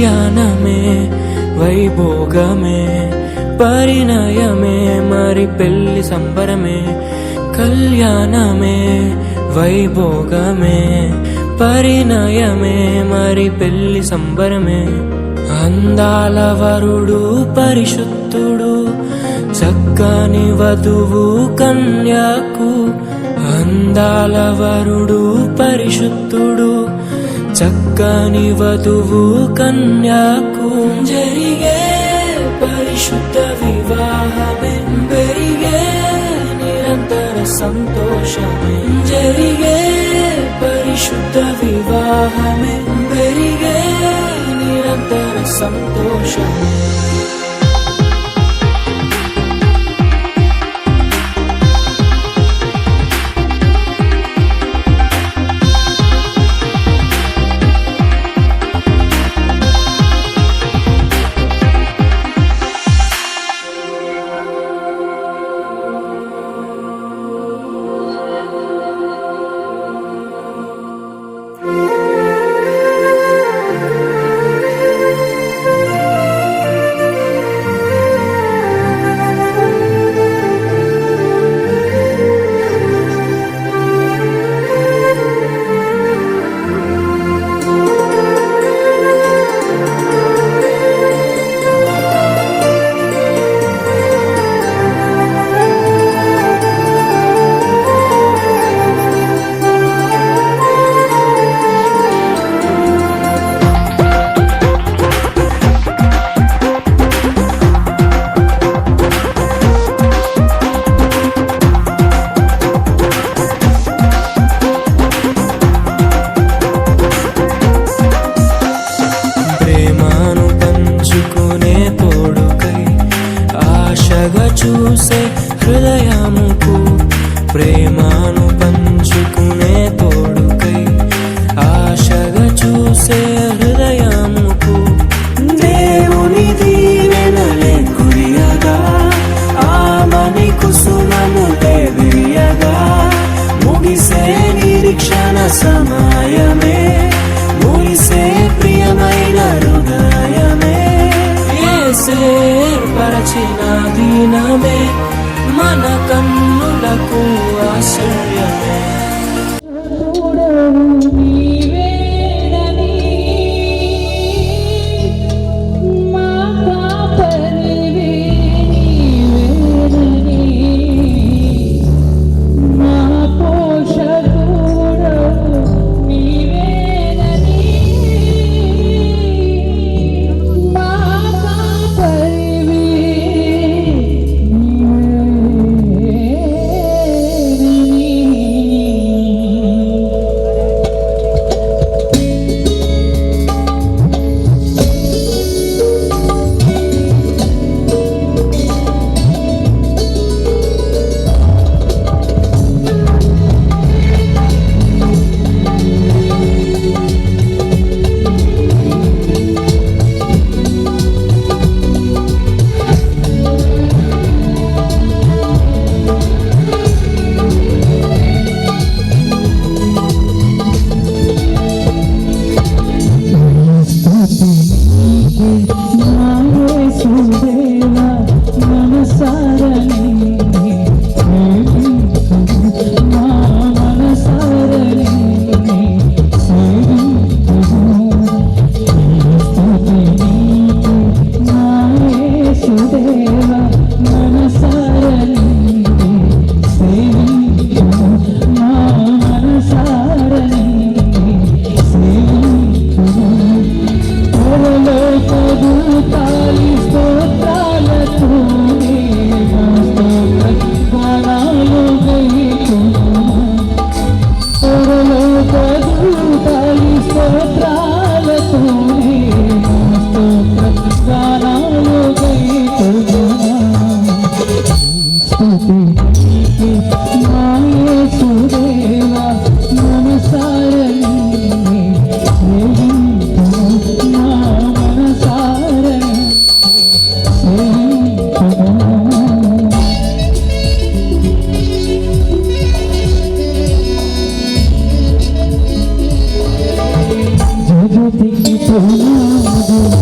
కళ్యాణమే వైభోగమే పరిణయమే మరి పెళ్లి సంబరమే కళ్యాణమే వైభోగమే పరిణయమే మరి పెళ్లి సంబరమే అందాల వరుడు పరిశుద్ధుడు చక్కని వధువు కన్యాకు అందాల వరుడు పరిశుద్ధుడు చక్కని వధువు కన్యాకు జరిగే పరిశుద్ధ వివాహమే పెరిగే నిరంతర సంతోషమే జరిగే పరిశుద్ధ వివాహమే పెరిగే నిరంతర సంతోషమే చూసే హృదయముకు ప్రేమను పంచుకునే తోడుకై ఆశగా చూసే హృదయముకు దేవుని దీవెనలే కురియగా ఆమని కుసుమను దేవియగా ముగిసే నిరీక్షణ సమయమే ముగిసే ప్రియమైన హృదయమే ఏర్పరచిన దినమే మన కన్నులకు ఆశ్చర్యమే जगत की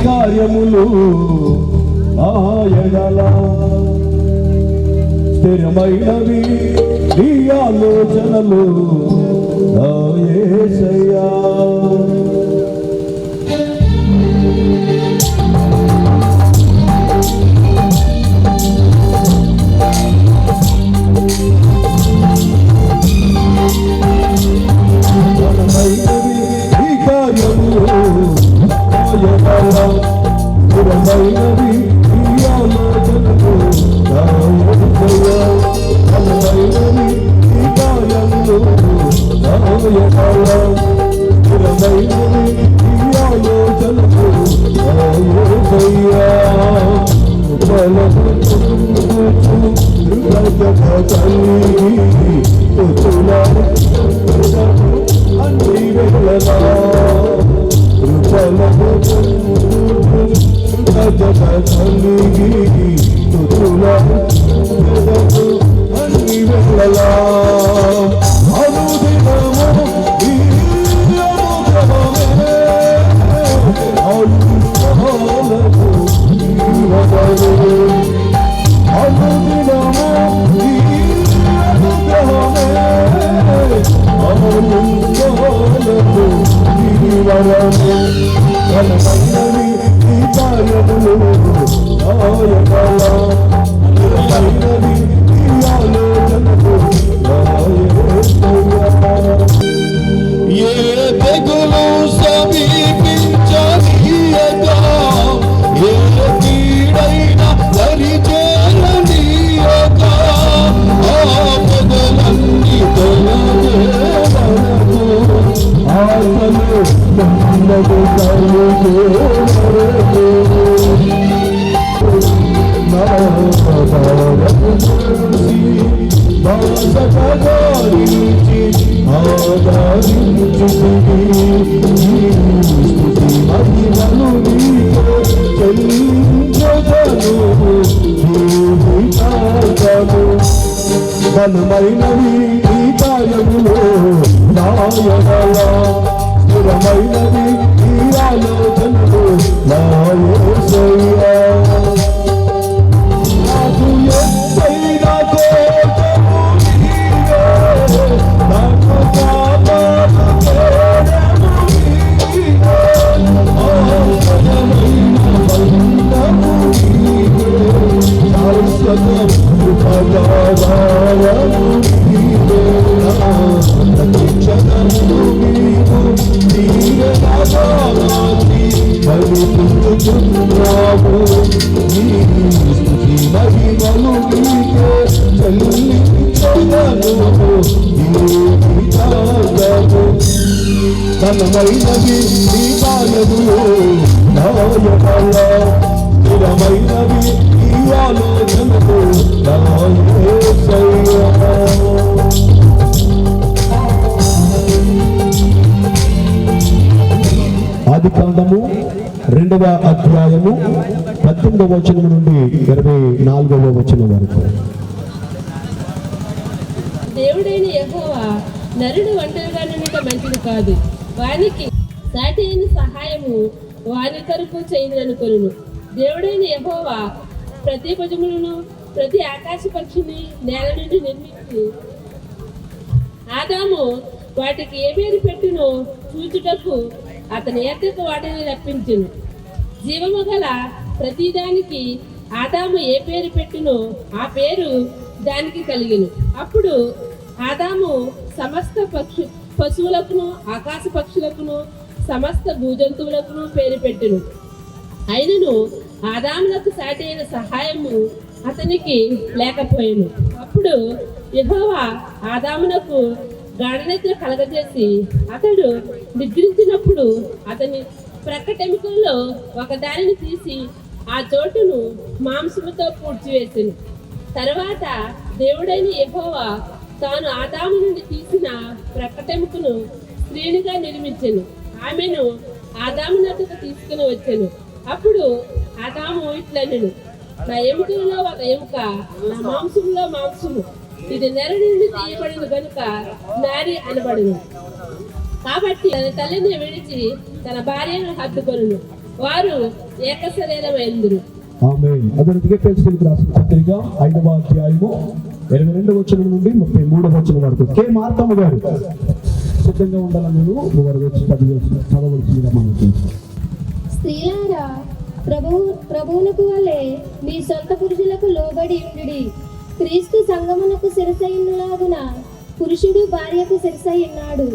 కార్యములు ఆయనల స్థిరమైనవి నీ ఆలోచనలు నా యేసయ్యా. బలమైనవి ఈ కార్యములు నాయనల స్థిరమైనవి ఈ ఆలోచనలు నా యేసయ్యా. నాకు ఎత్తైన కోటము నీవే, నాకు కాపాడు కేడము నీవే. పొందుతున్నాము. నీ స్తుతి మహిమలు నీకే చెల్లించగలను. ఈ త్యాగము ఘనమైనవి నీ కార్యములు నా యెహోవా. స్థిరమైనవి ఈ ఆలోచనలు నా యేసయ్యా. ఆదికాండము 2వ అధ్యాయము 18వ వచనం నుండి 24వ వచనం వరకు. దేవుడైన యెహోవా నరుడు ఒంటరిగా నుండుట మంచిది కాదు, వానికి సాటి అయిన సహాయము వాని కొరకు చేయదనుకొనును. దేవుడైన యెహోవా ప్రతి భుజములను ప్రతి ఆకాశ పక్షిని నేల నుండి నిర్మించి ఆదాము వాటికి ఏ పేరు పెట్టునో చూచుటకు అతని ఎద్దకు వాటిని రప్పించును. జీవము గల ప్రతిదానికి ఆదాము ఏ పేరు పెట్టునో ఆ పేరు దానికి కలిగిను. అప్పుడు ఆదాము సమస్త పశువులకును ఆకాశ పక్షులకును సమస్త భూజంతువులకును పేరు పెట్టును. అయినను ఆదామునకు సాటి అయిన సహాయము అతనికి లేకపోయాను. అప్పుడు యెహోవా ఆదామునకు గాఢనిద్ర కలగజేసి అతడు నిద్రించినప్పుడు అతని ప్రక్కటెముకల్లో ఒకదానిని తీసి ఆ చోటును మాంసముతో పూడ్చివేసెను. తరువాత దేవుడైన యెహోవా తాను ఆదాము నుండి తీసిన ప్రక్కటెముకను స్త్రీనిగా నిర్మించెను. ఆమెను ఆదాము నద్దకు తీసుకుని వచ్చెను. అప్పుడు ఆదాము ఇట్లనెను, నా ఎముకలలో ఒక ఎముక, నా మాంసంలో మాంసము, ఇది నెర నుండి తీయబడిన గనుక నారి అనబడును. కాబట్టి తన తల్లిని విడిచి తన భార్యను హత్తుకొనును, వారు ఏక శరీరమైందురు. ఆమేన్. అతనికి రాసిన పత్రిక 5వ అధ్యాయము 22వ వచనం నుండి 33వ వచనం వరకు. కే మార్తమ్మ గారు సిద్ధంగా ఉండాలని వారు వచ్చి చదవలసిందిగా మనకి. స్త్రీలారా ప్రభువునకు వలె మీ సొంత పురుషులకు లోబడి ఉండుడి. క్రీస్తు సంగమునకు శిరసైనులాగున పురుషుడు భార్యకు శిరసైన్నాడు.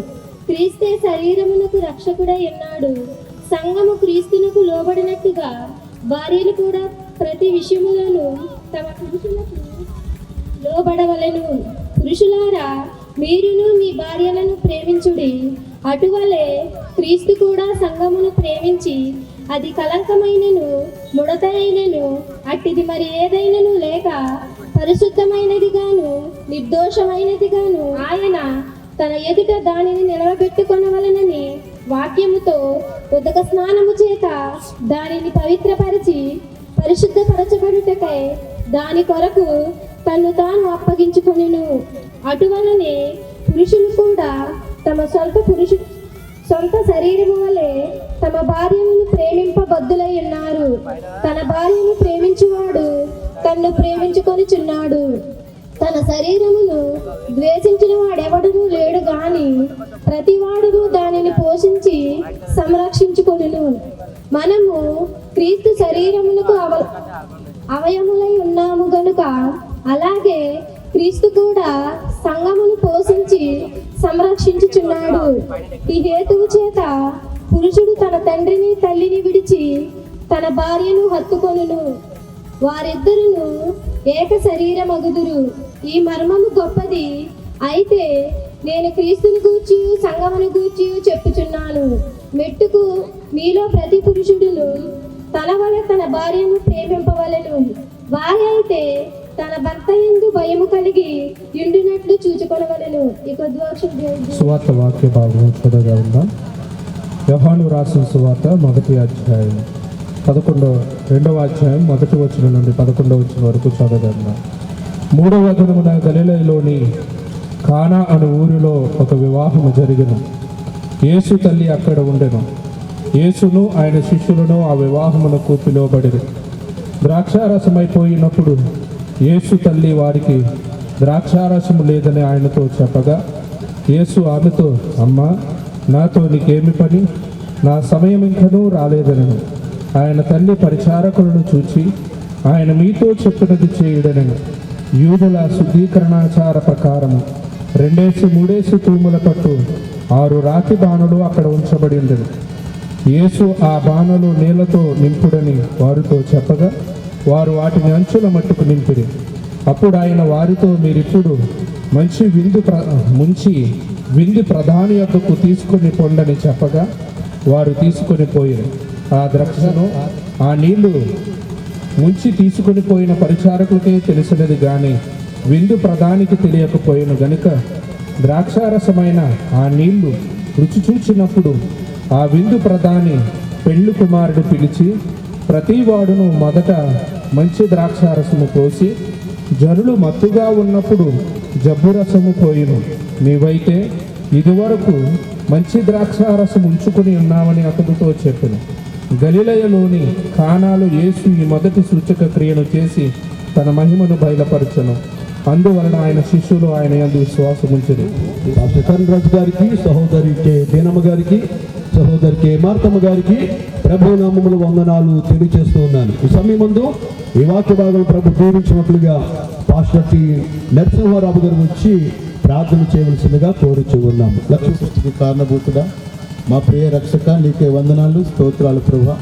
క్రీస్తే శరీరమునకు రక్షకుడై ఉన్నాడు. సంఘము క్రీస్తునకు లోబడినట్టుగా భార్యలు కూడా ప్రతి విషయములను తమ పురుషులకు లోబడవలెను. పురుషులారా మీరును మీ భార్యలను ప్రేమించుడి. అటువలే క్రీస్తు కూడా సంఘమును ప్రేమించి అది కలంకమైనను ముడతైనను అట్టిది మరి ఏదైనను లేక పరిశుద్ధమైనదిగాను నిర్దోషమైనదిగాను ఆయన తన ఎదుట దానిని నిలవబెట్టుకొనవలెనని వాక్యముతో ఉదక స్నానము చేత దానిని పవిత్రపరిచి పరిశుద్ధపరచబడుటకై దాని కొరకు తన్ను తాను అప్పగించుకొనెను. అటువలనే పురుషులు కూడా తమ సొంత శరీరము వలె తమ భార్యను ప్రేమింపబద్దులై ఉన్నారు. తన భార్యను ప్రేమించువాడు తన్ను ప్రేమించుకొనిచున్నాడు. తన శరీరమును ద్వేషించిన వాడెవడునూ లేడు గాని ప్రతివాడును దానిని పోషించి సంరక్షించుకొనును. మనము క్రీస్తు శరీరమునకు అవయములై ఉన్నాము గనుక అలాగే క్రీస్తు కూడా సంఘమును పోషించి సంరక్షించుచున్నాడు. ఈ హేతువు చేత పురుషుడు తన తండ్రిని తల్లిని విడిచి తన భార్యను హత్తుకొనును, వారిద్దరును ఏక శరీరమగుదురు. ఈ మర్మము గొప్పది. అయితే నేను క్రీస్తుని గూర్చి సంఘమును గూర్చి చెప్పుచున్నాను. మెట్టుకు మీలో ప్రతి పురుషుడును తన వలె తన భార్యను ప్రేమింపవలెను. భార్య అయితే తన భర్త యందు భయము కలిగి ఉండినట్లు చూచుకొనవలెను. ఈ కొద్ది సువార్త వాక్య భాగం చదవగా ఉందాం. యోహాను రాసిన సువార్త 1వ అధ్యాయం 2వ అధ్యాయం 1వ వచనం నుండి 11వ వచనం వరకు చదవగలం. 3వ దినమున గలిలయలోని కానా అను ఊరిలో ఒక వివాహము జరిగెను. యేసు తల్లి అక్కడ ఉండెను. యేసును ఆయన శిష్యులను ఆ వివాహమునకు పిలువబడిరి. ద్రాక్షారసమైపోయినప్పుడు యేసు తల్లి వారికి ద్రాక్షారసము లేదని ఆయనతో చెప్పగా యేసు ఆమెతో, అమ్మా, నాతో నీకేమి పని? నా సమయం ఇంకనూ రాలేదనను. ఆయన తల్లి పరిచారకులను చూచి ఆయన మీతో చెప్పినది చేయుడనను. యూదుల శుద్ధీకరణాచార ప్రకారము 2-3 తూముల పట్టు 6 రాతి బాణులు అక్కడ ఉంచబడి ఉండెను. యేసు ఆ బాణలు నీళ్లతో నింపుడని వారితో చెప్పగా వారు వాటిని అంచుల మట్టుకు నింపిరి. అప్పుడు ఆయన వారితో, మీరిప్పుడు ముంచి విందు ప్రధాని యొద్దకు తీసుకొని పొండని చెప్పగా వారు తీసుకొని పోయారు. ఆ ద్రాక్షను ఆ నీళ్లు ముంచి తీసుకొని పోయిన పరిచారకులకే తెలిసినది గాని విందు ప్రధానికి తెలియకపోయిన గనుక ద్రాక్షారసమైన ఆ నీళ్లు రుచి చూచినప్పుడు ఆ విందు ప్రధాని పెళ్లి కుమారుడు పిలిచి, ప్రతివాడును మొదట మంచి ద్రాక్షారసము పోసి జనులు మత్తుగా ఉన్నప్పుడు జబ్బురసము పోయిను. నీవైతే ఇదివరకు మంచి ద్రాక్షారసం ఉంచుకుని ఉన్నామని అతడితో చెప్పెను. గలిలయలోని కానాలో యేసు ఈ మొదటి సూచక క్రియను చేసి తన మహిమను బయలుపరచెను. అందువలన ఆయన శిష్యులు ఆయన యందు విశ్వాసం ఉంచిరి. రాజు గారికి, సహోదరి కె దీనమ్మ గారికి, సహోదరి కె మార్తమ్మ గారికి ప్రభు నామములు వందనాలు తెలియజేస్తూ ఉన్నాను. ఈ సమయమందు ఈ వాక్య భాగం ప్రభు దీవించినట్లుగా పాస్టర్ టి నరసింహారావు గారు వచ్చి ప్రార్థన చేయవలసిందిగా కోరుచూ ఉన్నాము. లక్ష్య సృష్టికి కారణభూతుడా, మా ప్రియ రక్షక, నీకే వందనాలు, స్తోత్రాలు ప్రభా.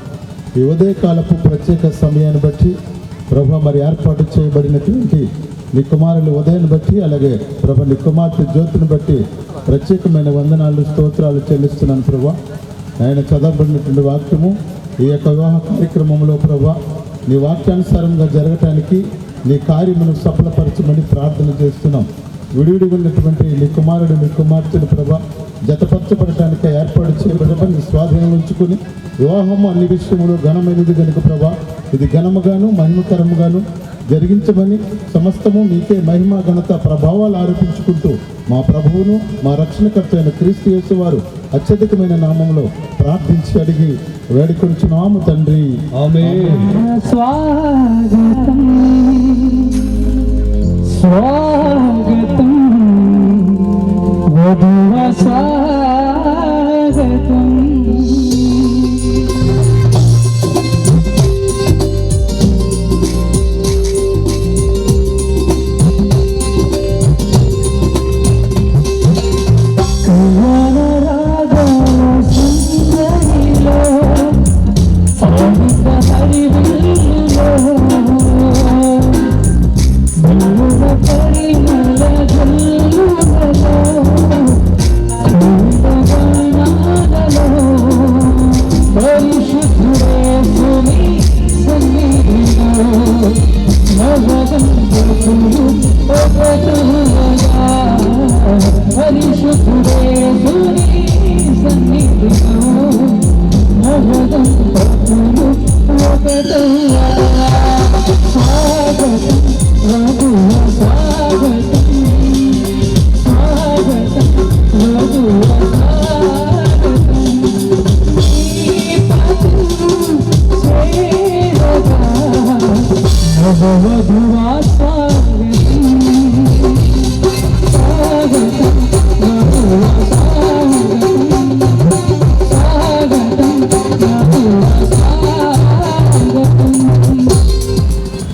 ఈ ఉదయకాలపు ప్రత్యేక సమయాన్ని బట్టి ప్రభా, మరి ఏర్పాటు చేయబడినటువంటి నీ కుమారుల ఉదయాన్ని బట్టి, అలాగే ప్రభా నీ కుమార్తె జ్యోతిని బట్టి ప్రత్యేకమైన వందనాలు, స్తోత్రాలు చెల్లిస్తున్నాను ప్రభా. ఆయన చదవబడినటువంటి వాక్యము ఈ యొక్క వివాహ కార్యక్రమంలో ప్రభా నీ వాక్యానుసారంగా జరగటానికి నీ కార్యమును సఫలపరచమని ప్రార్థన చేస్తున్నాం. విడివిడి ఉన్నటువంటి నీ కుమారుడు నీ కుమార్తెను ప్రభా జతపరచబడటానికి ఏర్పాటు చేయబడటం నీ స్వాధీనం ఉంచుకుని వివాహము అన్ని విషయములు ఘనమైనది కనుక ప్రభా ఇది ఘనముగాను మహిమకరముగాను జరిగించమని సమస్తము నీకే మహిమ ఘనత ప్రభావాలు ఆరోపించుకుంటూ మా ప్రభువును మా రక్షణకర్త అయిన క్రీస్తు యేసు వారు అత్యధికమైన నామంలో ప్రార్థించి అడిగి వేడుకొంచున్నాము తండ్రి, ఆమేన్. స్వాగతం స్వాగతం వధువ స్వాగతం.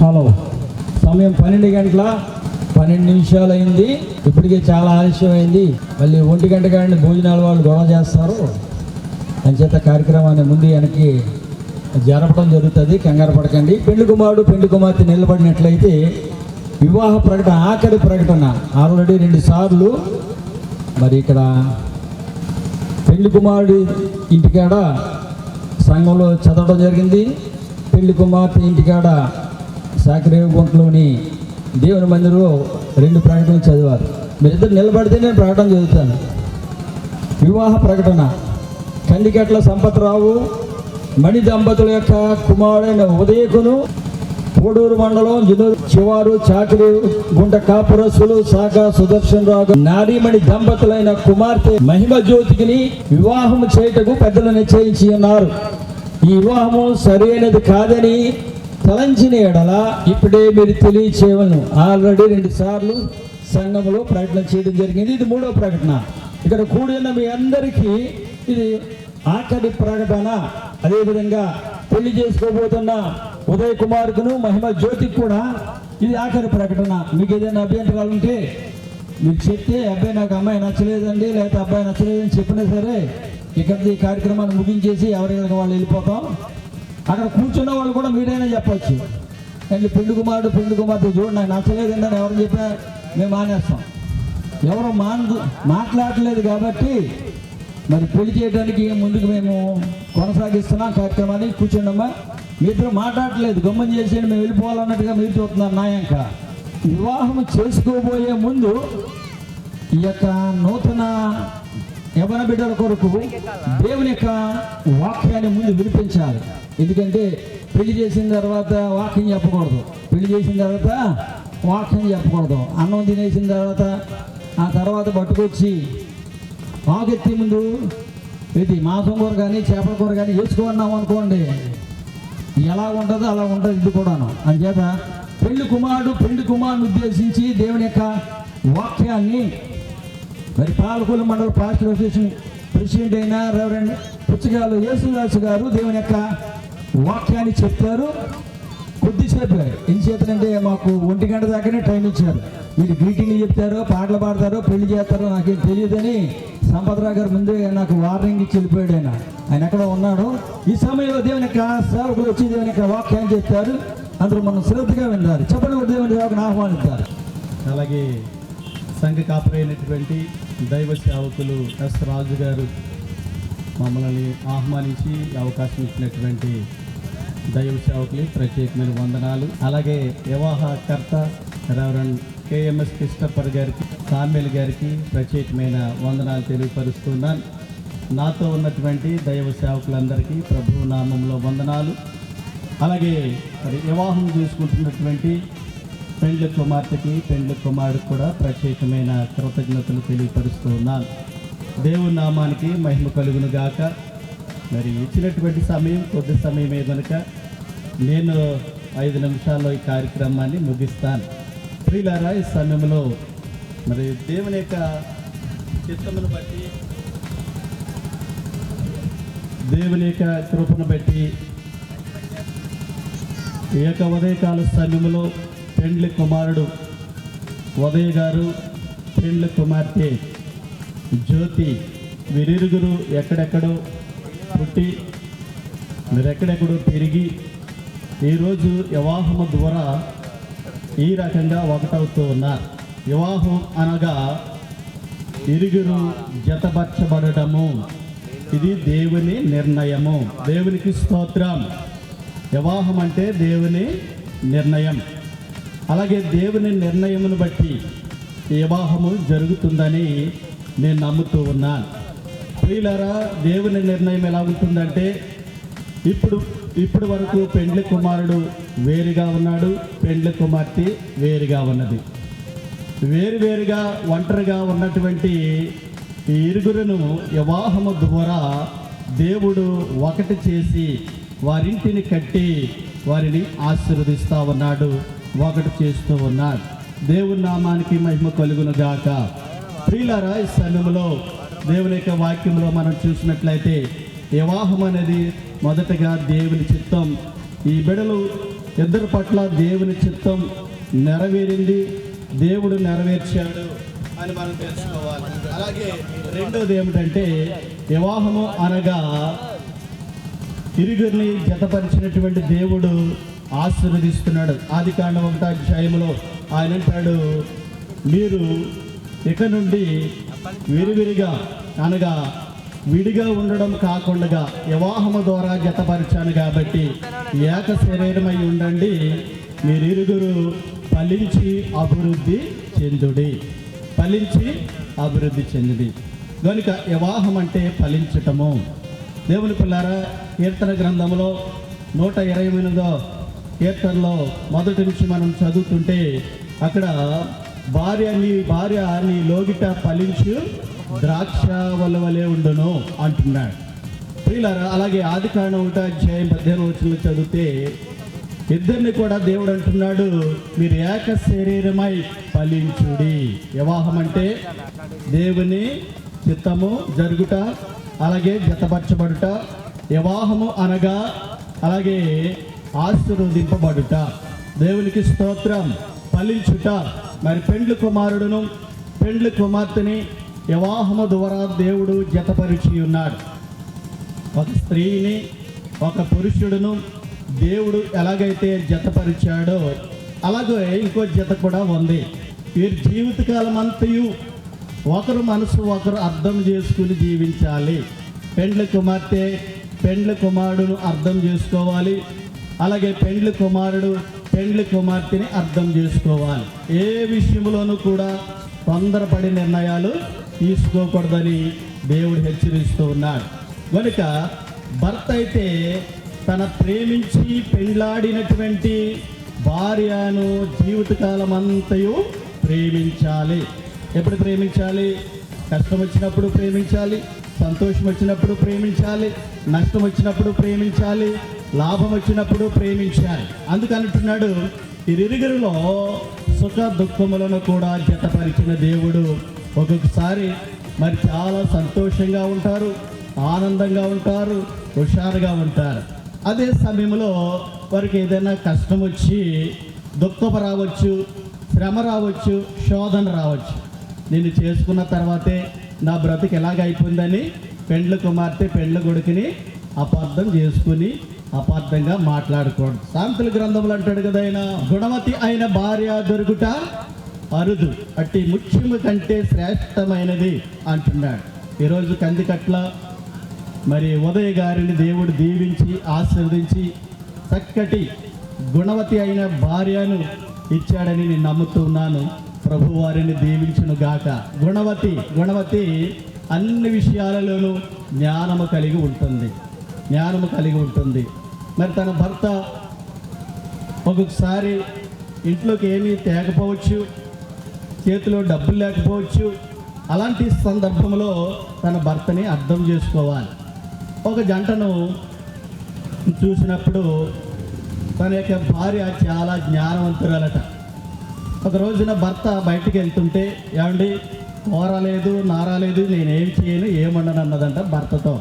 హలో, సమయం 12 గంటల 12 నిమిషాలు అయింది. ఇప్పటికే చాలా ఆలస్యం అయింది. మళ్ళీ 1 గంట కానీ భోజనాలు వాళ్ళు గొడవ చేస్తారు. అంచేత కార్యక్రమాన్ని ముందు వెనక్కి జరపడం జరుగుతుంది. కంగారు పడకండి. పెళ్లి కుమారుడు పెళ్లి కుమార్తె నిలబడినట్లయితే వివాహ ప్రకటన, ఆఖరి ప్రకటన ఆల్రెడీ 2 సార్లు మరి ఇక్కడ పెళ్లి కుమారుడి ఇంటికాడ సంఘంలో చదవడం జరిగింది. పెళ్లి కుమార్తె ఇంటికాడ సాకరేవుగుంటలోని దేవుని మందిరంలో 2 ప్రకటనలు చదివారు. మీరిద్దరు నిలబడితే నేను ప్రకటన చదువుతాను. వివాహ ప్రకటన. కందికట్ల సంపత్రావు మణి దంపతుల యొక్క కుమారుడైన ఉదయకును, కోడూరు మండలం జినూరు చివారు చాకరి గుంట కాపురసులు శాఖ సుదర్శన్ రావు నారీమణి దంపతులైన కుమార్తె మహిమ జ్యోతికిని వివాహము చేయుటకు పెద్దలు నిశ్చయించి ఉన్నారు. ఈ వివాహము సరైనది కాదని తలంచిన ఎడల ఇప్పుడే మీరు తెలియచేయవలను. ఆల్రెడీ 2 సార్లు సంఘంలో ప్రకటన చేయడం జరిగింది. ఇది 3వ ప్రకటన. ఇక్కడ కూడిన మీ అందరికీ ఇది ఆఖరి ప్రకటన. అదేవిధంగా పెళ్లి చేసుకోబోతున్న ఉదయ్ కుమార్కును మహిమ జ్యోతికి కూడా ఇది ఆఖరి ప్రకటన. మీకు ఏదైనా అభ్యంతరాలు ఉంటే మీరు చెప్తే, అబ్బాయి నాకు అమ్మాయి నచ్చలేదండి, లేకపోతే అబ్బాయి నచ్చలేదని చెప్పినా సరే ఇక్కడ ఈ కార్యక్రమాన్ని ముగించేసి ఎవరికి వాళ్ళు వెళ్ళిపోతాం. అక్కడ కూర్చున్న వాళ్ళు కూడా మీరైనా చెప్పచ్చు, అండ్ పెళ్లి కుమార్తె చూడండి నాకు నచ్చలేదండి అని ఎవరు చెప్పినా మేము మానేస్తాం. ఎవరు మాట్లాడలేదు కాబట్టి మరి పెళ్లి చేయడానికి ముందుకు మేము కొనసాగిస్తున్నాం కార్యక్రమాన్ని. కూర్చోండమ్మా, మీ ఇద్దరు మాట్లాడలేదు, గమ్మని చేసేయండి, మేము వెళ్ళిపోవాలన్నట్టుగా మీరు చూస్తున్నారు. నాయంక వివాహం చేసుకోబోయే ముందు ఈ యొక్క నూతన యవ్వన బిడ్డల కొరకు దేవుని యొక్క వాక్యాన్ని ముందు వినిపించాలి. ఎందుకంటే పెళ్లి చేసిన తర్వాత వాక్యం చెప్పకూడదు, పెళ్లి చేసిన తర్వాత వాక్యం చెప్పకూడదు. అన్నం తినేసిన ఆ తర్వాత పట్టుకొచ్చి ఆకెత్తి ముందు ఇది మాంసం కూర కానీ చేపల కూర కానీ వేసుకున్నాం అనుకోండి, ఎలా ఉంటుందో అలా ఉంటుంది ఇది కూడాను. అందుచేత పెళ్లి కుమారుని ఉద్దేశించి దేవుని యొక్క వాక్యాన్ని మరి పాలకొల్లు మండల పాస్టర్ అసోసియేషన్ ప్రెసిడెంట్ అయిన రెవరెండ్ పుచ్చగాలు యేసుదాసు గారు దేవుని యొక్క వాక్యాన్ని చెప్తారు. కొద్దిసేపు ఎంతసేపంటే మాకు 1 గంట దాకానే టైం ఇచ్చారు. మీరు గ్రీటింగ్లు చెప్తారో పాటలు పాడతారో పెళ్లి చేస్తారో నాకేం తెలియదని సంపత్రావు గారు ముందే నాకు వార్నింగ్ ఇచ్చి వెళ్ళిపోయాడు. ఆయన ఎక్కడ ఉన్నాడు. ఈ సమయంలో దేవుని యొక్క సేవకులు వచ్చి దేవుని యొక్క వాక్యాన్ని చెప్తారు. అందరూ మనం శ్రద్ధగా విన్నారు. చెప్పండి, దేవుని సేవకుని ఆహ్వానిస్తారు. అలాగే సంఘ కాపరైనటువంటి దైవ సేవకులు ఎస్ రాజు గారు మమ్మల్ని ఆహ్వానించి అవకాశం ఇచ్చినటువంటి దైవ సేవకులు ప్రత్యేకమైన వందనాలు. అలాగే వివాహకర్త రెవరెండ్ కేఎంఎస్ క్రిస్టఫర్ గారికి, సామ్యుల్ గారికి ప్రత్యేకమైన వందనాలు తెలియపరుస్తున్నాను. నాతో ఉన్నటువంటి దైవ సేవకులందరికీ ప్రభు నామంలో వందనాలు. అలాగే మరి వివాహం చేసుకుంటున్నటువంటి పెండ్లి కుమార్తెకి పెండ్లి కుమారుడికి కూడా ప్రత్యేకమైన కృతజ్ఞతలు తెలియపరుస్తూ ఉన్నాను. దేవుని నామానికి మహిమ కలుగును గాక. మరి ఇచ్చినటువంటి సమయం కొద్ది సమయమే కనుక నేను 5 నిమిషాల్లో ఈ కార్యక్రమాన్ని ముగిస్తాను. ప్రియులారా, ఈ సమయంలో మరి దేవుని యొక్క చిత్తమును బట్టి, దేవుని యొక్క కృపను బట్టి ఈ యొక్క ఉదయకాల సమయంలో పెండ్లి కుమారుడు ఉదయ్ గారు, పెండ్లి కుమార్తె జ్యోతి వీరిరుగురు ఎక్కడెక్కడో పుట్టి మీరెక్కడెక్కడో పెరిగి ఈరోజు వివాహము ద్వారా ఈ రకంగా ఒకటవుతూ ఉన్నారు. వివాహం అనగా ఇరుగురు జతపరచబడటము, ఇది దేవుని నిర్ణయము. దేవునికి స్తోత్రం. వివాహం అంటే దేవుని నిర్ణయం. అలాగే దేవుని నిర్ణయమును బట్టి వివాహము జరుగుతుందని నేను నమ్ముతూ ఉన్నాను. ప్రియులారా, దేవుని నిర్ణయం ఎలా ఉంటుందంటే ఇప్పుడు వరకు పెండ్లి కుమారుడు వేరుగా ఉన్నాడు, పెండ్లి కుమార్తె వేరుగా ఉన్నది. వేరువేరుగా ఒంటరిగా ఉన్నటువంటి ఈ ఇరుగురును వివాహము ద్వారా దేవుడు ఒకటి చేసి వారింటిని కట్టి వారిని ఆశీర్వదిస్తూ ఉన్నాడు, ఒకటి చేస్తూ ఉన్నాడు. దేవుని నామానికి మహిమ కలుగును గాక. ప్రియులారా, ఈ సమయంలో దేవుని యొక్క వాక్యంలో మనం చూసినట్లయితే వివాహం అనేది మొదటగా దేవుని చిత్తం. ఈ బిడలు ఇద్దరి పట్ల దేవుని చిత్తం నెరవేరింది, దేవుడు నెరవేర్చాడు అని మనం తెలుసుకోవాలి. అలాగే రెండోది ఏమిటంటే వివాహము అనగా ఇరుగురిని జతపరిచినటువంటి దేవుడు ఆశీర్వదిస్తున్నాడు. ఆదికాండం 1వ అధ్యాయంలో ఆయన అంటాడు, మీరు ఇక నుండి విరివిరిగా అనగా విడిగా ఉండడం కాకుండా వివాహము ద్వారా జతపరిచాను కాబట్టి ఏక శరీరమై ఉండండి, మీరిరుగురు ఫలించి అభివృద్ధి చెందుడి. ఫలించి అభివృద్ధి చెందుడి. కనుక వివాహం అంటే ఫలించటము. దేవుని పిల్లారా, కీర్తన గ్రంథంలో 128వ కీర్తనలో మొదటి నుంచి మనం చదువుతుంటే అక్కడ భార్య నీ లోగిట ఫలించు ద్రాక్ష వలవలే ఉండును అంటున్నాడు. ప్రియులారా, అలాగే ఆదికాండం 1వ అధ్యాయం 15వ వచనంలో చదివితే ఇద్దరిని కూడా దేవుడు అంటున్నాడు, మీరు ఏక శరీరమై ఫలించుడి. వివాహం అంటే దేవుని చిత్తము జరుగుట, అలాగే జతపరచబడుట. వివాహము అనగా అలాగే ఆశీర్వదింపబడుట. దేవునికి స్తోత్రం. ఫలించుట. మరి పెండ్లి కుమారుడును పెండ్లి కుమార్తెని వివాహము ద్వారా దేవుడు జతపరిచి ఉన్నాడు. ఒక స్త్రీని ఒక పురుషుడును దేవుడు ఎలాగైతే జతపరిచాడో అలాగే ఇంకో జత కూడా ఉంది. వీరి జీవితకాలం అంతయు ఒకరు మనసు ఒకరు అర్థం చేసుకుని జీవించాలి. పెండ్లి కుమార్తె పెండ్లి కుమారుడును అర్థం చేసుకోవాలి, అలాగే పెండ్లి కుమారుడు పెండ్లి కుమార్తెని అర్థం చేసుకోవాలి. ఏ విషయంలోనూ కూడా తొందరపడి నిర్ణయాలు తీసుకోకూడదని దేవుడు హెచ్చరిస్తూ ఉన్నాడు. కనుక భర్త అయితే తన ప్రేమించి పెండ్లాడినటువంటి భార్యను జీవితకాలం అంతయు ప్రేమించాలి. ఎప్పుడు ప్రేమించాలి? కష్టం వచ్చినప్పుడు ప్రేమించాలి, సంతోషం వచ్చినప్పుడు ప్రేమించాలి, నష్టం వచ్చినప్పుడు ప్రేమించాలి, లాభం వచ్చినప్పుడు ప్రేమించాలి. అందుకంటున్నాడు, ఇరువురిలో సుఖ దుఃఖములను కూడా జతపరిచిన దేవుడు. ఒక్కొక్కసారి మరి చాలా సంతోషంగా ఉంటారు, ఆనందంగా ఉంటారు, హుషారుగా ఉంటారు. అదే సమయంలో వారికి ఏదైనా కష్టం వచ్చి దుఃఖం రావచ్చు, శ్రమ రావచ్చు, శోధన రావచ్చు. నేను చేసుకున్న తర్వాతే నా బ్రతుకు ఎలాగైపోయిందని పెండ్లి కుమార్తె పెండ్లి కొడుకుని అపార్థం చేసుకుని అపార్థంగా మాట్లాడకూడదు. సామెతల గ్రంథంలో అంటాడు కదా, ఆయన గుణవతి అయిన భార్య దొరుకుట అరుదు, అట్టి ముఖ్యము కంటే శ్రేష్టమైనది అంటున్నాడు. ఈరోజు కందికట్ల మరి ఉదయ గారిని దేవుడు దీవించి ఆశీర్వదించి చక్కటి గుణవతి అయిన భార్యను ఇచ్చాడని నేను నమ్ముతున్నాను. ప్రభు వారిని దీవించును గాక. గుణవతి అన్ని విషయాలలోనూ జ్ఞానము కలిగి ఉంటుంది. మరి తన భర్త ఒక్కొక్కసారి ఇంట్లోకి ఏమీ తేకపోవచ్చు, చేతిలో డబ్బులు లేకపోవచ్చు. అలాంటి సందర్భంలో తన భర్తని అర్థం చేసుకోవాలి. ఒక జంటను చూసినప్పుడు తన యొక్క భార్య చాలా జ్ఞానవంతురాలట. ఒక రోజున భర్త బయటికి వెళ్తుంటే, ఏమండి కూర లేదు, నారా లేదు, నేనేం చేయను, ఏమన్నాను అన్నదంట భర్తతో.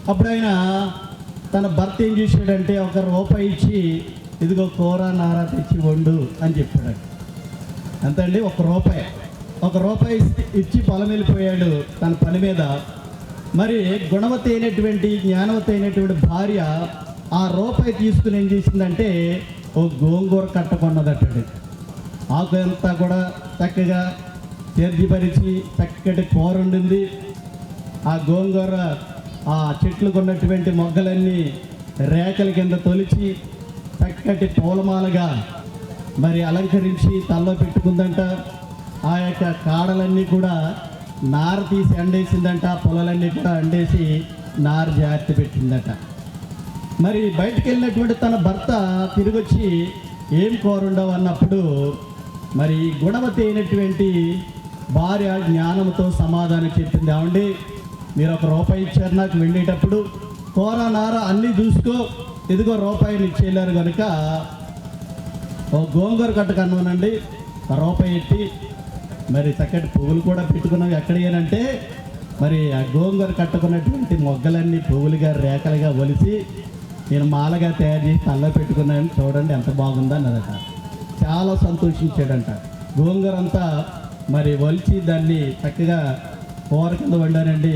అప్పుడు ఆయన తన భర్త ఏం చేశాడంటే, ₹1 ఇచ్చి ఇదిగో కూర నారా తెచ్చి వండు అని చెప్పాడు. ఎంతండి? ₹1 ఇచ్చి పొలం వెళ్ళిపోయాడు తన పని మీద. మరి గుణవతి అయినటువంటి జ్ఞానవతి అయినటువంటి భార్య ఆ ₹1 తీసుకుని ఏం చేసిందంటే ఓ గోంగూర కట్టకొన్నదట్టండి. ఆకు అంతా కూడా చక్కగా తీర్చిపరిచి చక్కటి కూర వండింది. ఆ గోంగూర ఆ చెట్లకు ఉన్నటువంటి మొగ్గలన్నీ రేఖల కింద తొలిచి చక్కటి పూలమాలగా మరి అలంకరించి తలలో పెట్టుకుందంట. ఆ యొక్క కాడలన్నీ కూడా నార తీసి అండేసిందంట, పొలాలన్నీ కూడా అండేసి నార జాగ్రత్త పెట్టిందట. మరి బయటికి వెళ్ళినటువంటి తన భర్త తిరిగి వచ్చి ఏం కూర ఉండవు అన్నప్పుడు మరి గుణవతి అయినటువంటి భార్య జ్ఞానంతో సమాధానం చెప్పింది. ఏమండి, మీరు ₹1 ఇచ్చారు నాకు, వెళ్ళేటప్పుడు కూర నార అన్నీ చూసుకో, ఇదిగో ₹1 ఇచ్చేయలేరు కనుక ఓ గోంగూర కట్ట కన్నానండి, ₹1 ఎట్టి మరి చక్కటి పువ్వులు కూడా పెట్టుకున్నావు. ఎక్కడేనంటే మరి ఆ గోంగూర కట్టుకున్నటువంటి మొగ్గలన్నీ పువ్వులుగా రేఖలుగా ఒలిసి నేను మాలగా తయారు చేసి తల్లో పెట్టుకున్నాను, చూడండి ఎంత బాగుందో అన్నదట. చాలా సంతోషించాడంట. గోంగూర అంతా మరి ఒలిచి దాన్ని చక్కగా కూర కింద వండానండి,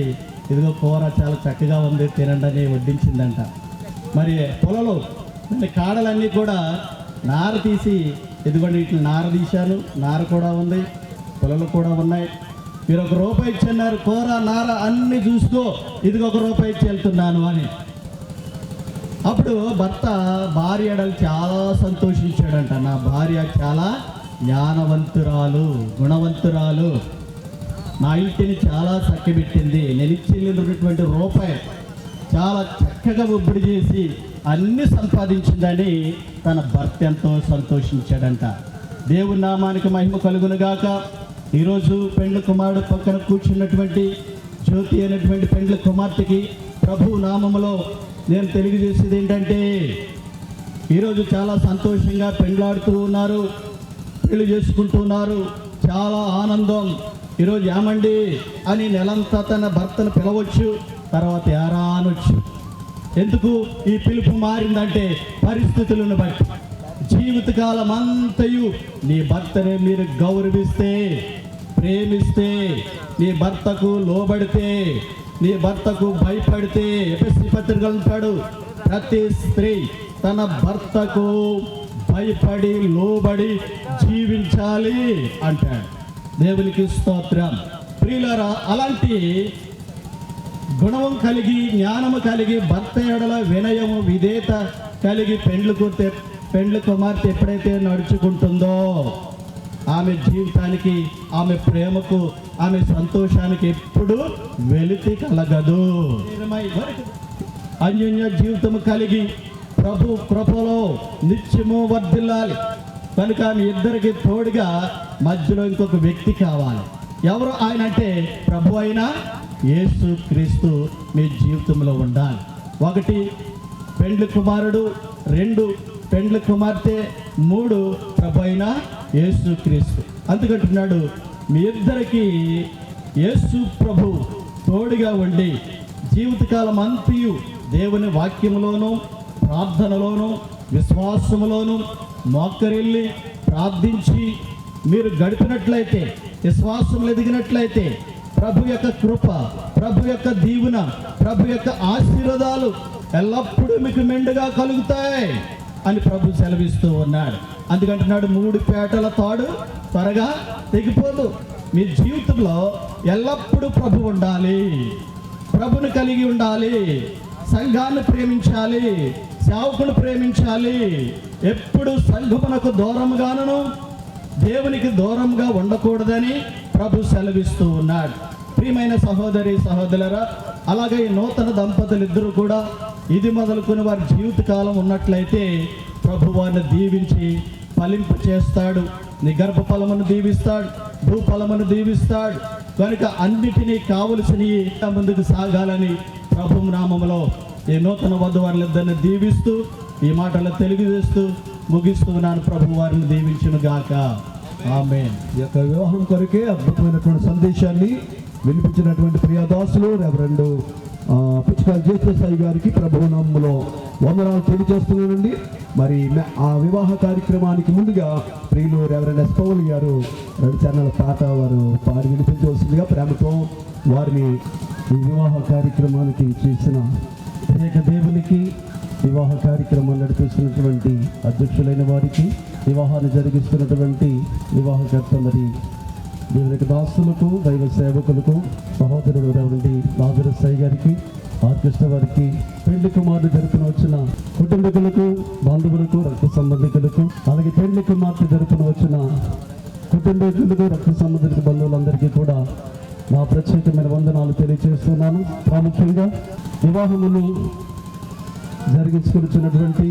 ఇదిగో కూర చాలా చక్కగా ఉంది, తినండి అని వడ్డించిందంట. మరి పొలలో కాడలన్నీ కూడా నార తీసి ఇదిగోండి ఇట్లా నార తీశాను, నార కూడా ఉంది, పొలలు కూడా ఉన్నాయి. మీరు ₹1 ఇచ్చన్నారు, కూర నార అన్నీ చూసుకో, ఇదిగో ₹1 ఇచ్చి వెళ్తున్నాను అని. అప్పుడు భర్త భార్య చాలా సంతోషించాడంట. నా భార్య చాలా జ్ఞానవంతురాలు, గుణవంతురాలు, నా ఇంటిని చాలా చక్కబెట్టింది, నేను ఇచ్చినటువంటి ₹1 చాలా చక్కగా ఒబ్బడి చేసి అన్ని సంపాదించిందని తన భర్త ఎంతో సంతోషించాడంట. దేవుని నామానికి మహిమ కలుగునుగాక. ఈరోజు పెండ్లి కుమారుడు పక్కన కూర్చున్నటువంటి జ్యోతి అయినటువంటి పెండ్లి కుమార్తెకి ప్రభు నామములో నేను తెలియజేసేది ఏంటంటే, ఈరోజు చాలా సంతోషంగా పెండ్లాడుతూ ఉన్నారు, పెళ్లి చేసుకుంటున్నారు, చాలా ఆనందం. ఈరోజు ఏమండి అని నెలంతా తన భర్తను పిలవచ్చు, తర్వాత యారా అనొచ్చు. ఎందుకు ఈ పిలుపు మారిందంటే పరిస్థితులను బట్టి. జీవితకాలం అంతయు నీ భర్తనే మీరు గౌరవిస్తే, ప్రేమిస్తే, నీ భర్తకు లోబడితే, నీ భర్తకు భయపడితే ఎఫెసీ పత్రిక అంటాడు, ప్రతి స్త్రీ తన భర్తకు భయపడి లోబడి జీవించాలి అంటాడు. దేవునికి స్తోత్రం. ప్రియులారా, అలాంటి గుణం కలిగి జ్ఞానము కలిగి భర్త ఎడల వినయము విధేయత కలిగి పెండ్లి కుమార్తె ఎప్పుడైతే నడుచుకుంటుందో ఆమె జీవితానికి, ఆమె ప్రేమకు, ఆమె సంతోషానికి ఎప్పుడు వెలితి కలగదు. అన్యోన్య జీవితము కలిగి ప్రభు కృపలో నిత్యము వర్ధిల్లాలి. కనుక మీ ఇద్దరికి తోడుగా మధ్యలో ఇంకొక వ్యక్తి కావాలి. ఎవరు ఆయన అంటే ప్రభు అయిన యేసు క్రీస్తు మీ జీవితంలో ఉండాలి. 1 పెండ్లి కుమారుడు, 2 పెండ్లి కుమార్తె, 3 ప్రభు అయిన యేసు క్రీస్తు. అందుకంటున్నాడు, మీ ఇద్దరికి యేసు ప్రభు తోడుగా ఉండి జీవితకాలం అంతయు దేవుని వాక్యములోను ప్రార్థనలోను విశ్వాసములోను మోకరిల్లి ప్రార్థించి మీరు గడిపినట్లయితే, విశ్వాసములు ఎదిగినట్లయితే ప్రభు యొక్క కృప, ప్రభు యొక్క దీవెన, ప్రభు యొక్క ఆశీర్వాదాలు ఎల్లప్పుడూ మీకు మెండుగా కలుగుతాయి అని ప్రభు సెలవిస్తూ ఉన్నాడు. అందుకంటున్నాడు, 3 పేటల తాడు త్వరగా తెగిపోదు. మీ జీవితంలో ఎల్లప్పుడూ ప్రభు ఉండాలి, ప్రభుని కలిగి ఉండాలి, సంఘాన్ని ప్రేమించాలి, సేవకుని ప్రేమించాలి. ఎప్పుడు సంఘమునకు దూరంగాను దేవునికి దూరంగా ఉండకూడదని ప్రభు సెలవిస్తూ ఉన్నాడు. ప్రియమైన సహోదరి సహోదరులారా, అలాగే ఈ నూతన దంపతులు ఇద్దరు కూడా ఇది మొదలుకొని వారి జీవితకాలం ఉన్నట్లయితే ప్రభు వారిని దీవించి ఫలింపు చేస్తాడు. నీ గర్భఫలమును దీవిస్తాడు, భూఫలమును దీవిస్తాడు. కనుక అన్నిటినీ కావలసినవి ముందుకు సాగాలని ప్రభు నామములో ఈ నూతన వధు వారిద్దరిని దీవిస్తూ ఈ మాటలు తెలియజేస్తూ ముగిస్తున్నాను. ప్రభు వారిని దీవించును గాక. ఆమేన్. ఈ యొక్క వివాహం కొరకే అద్భుతమైనటువంటి సందేశాన్ని వినిపించినటువంటి ప్రియదాసులు రెవరెండ్ పుచ్చకాల జేసీ గారికి ప్రభు నామములో వందనాలు తెలియజేస్తున్నానండి. మరి ఆ వివాహ కార్యక్రమానికి ముందుగా ప్రియులు రెవరెండ్ ఎస్ పౌల్ గారు 2 చరణాల పాట వారు పాడి వినిపించవలసిందిగా ప్రేమతో వారిని ఈ వివాహ కార్యక్రమానికి చేసిన అనేక దేవునికి, వివాహ కార్యక్రమాలు నడిపిస్తున్నటువంటి అధ్యక్షులైన వారికి, వివాహాన్ని జరిగిస్తున్నటువంటి వివాహకర్త మరి దేవునికి దాసులకు, దైవ సేవకులకు, సహోదరుడు రెవరెండ్ లాజరస్ సాయి గారికి, ఆర్కెస్ట్రా వారికి, పెళ్లి కుమారుడు జరుపున వచ్చిన కుటుంబీకులకు, బంధువులకు, రక్త సంబంధికులకు, అలాగే పెళ్లి కుమార్తె జరుపున వచ్చిన కుటుంబీకులకు, రక్త సంబంధిక బంధువులందరికీ కూడా నా ప్రత్యేకమైన వందనాలు తెలియజేస్తున్నాను. ప్రాముఖ్యంగా వివాహమును జరిగించుకొచ్చినటువంటి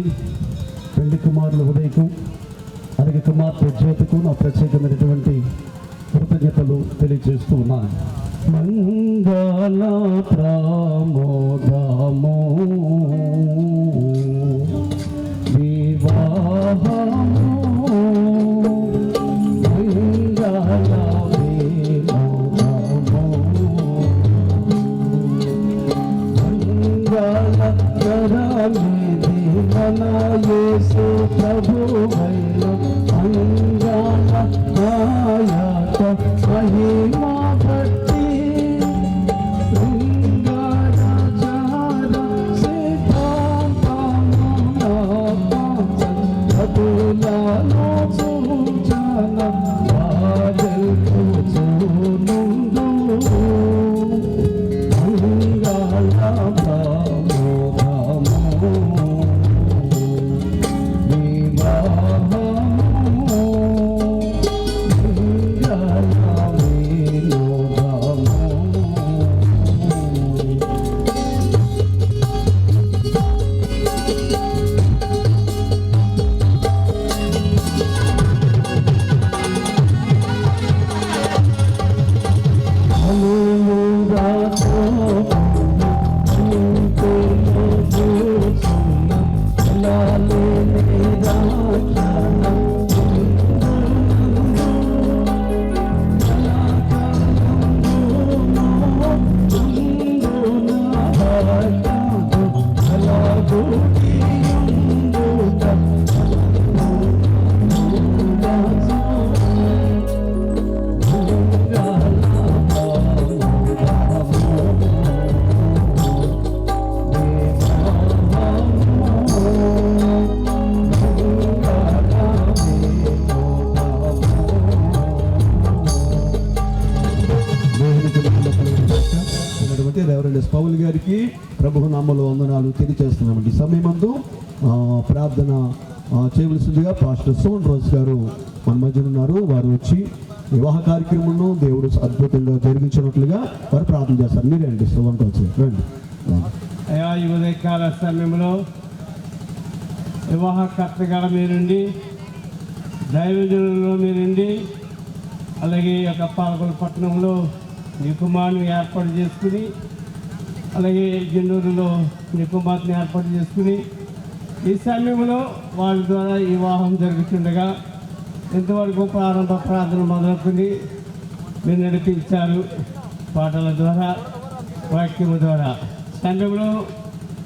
పెళ్లి కుమారులు ఉదయకు, అలాగే కుమార్తె జ్యోతికు నా ప్రత్యేకమైనటువంటి కృతజ్ఞతలు తెలియజేస్తూ ఉన్నాను. మంగళ ప్రమోదము వివాహము యేసు ప్రభువైన అంగాల నాయక మహిమా భక్తి శృంగారాచార సిద్ధాంతములను సూచన వాదల్కు చూనుందు అంగాల ప్రభునామములో వందనాలు తెలియజేస్తున్నామండి. ఈ సమయమందు ప్రార్థన చేయవలసిందిగా పాస్టర్ సోన్ రోజ్ గారు మన మధ్య ఉన్నారు. వారు వచ్చి వివాహ కార్యక్రమంలో దేవుడు అద్భుతంగా జరిగించినట్లుగా వారు ప్రార్థన చేస్తారు. మీరేంటి సోన్ రోజ్ రండి. అయ్యా ఈ ఉదయకాల సమయంలో వివాహకర్తగా మీరుండి, దైవజనులలో మీరుండి, అలాగే ఈ యొక్క పాలకొల పట్టణంలో నీ కుమారుని ఏర్పాటు చేసుకుని, అలాగే జండూరులో నీ కుమార్తెని ఏర్పాటు చేసుకుని ఈ సమయంలో వాళ్ళ ద్వారా ఈ వివాహం జరుగుతుండగా ఇంతవరకు ప్రారంభ ప్రార్థన మొదలుకొని మీరు నడిపించారు. పాటల ద్వారా, వాక్యము ద్వారా సమయంలో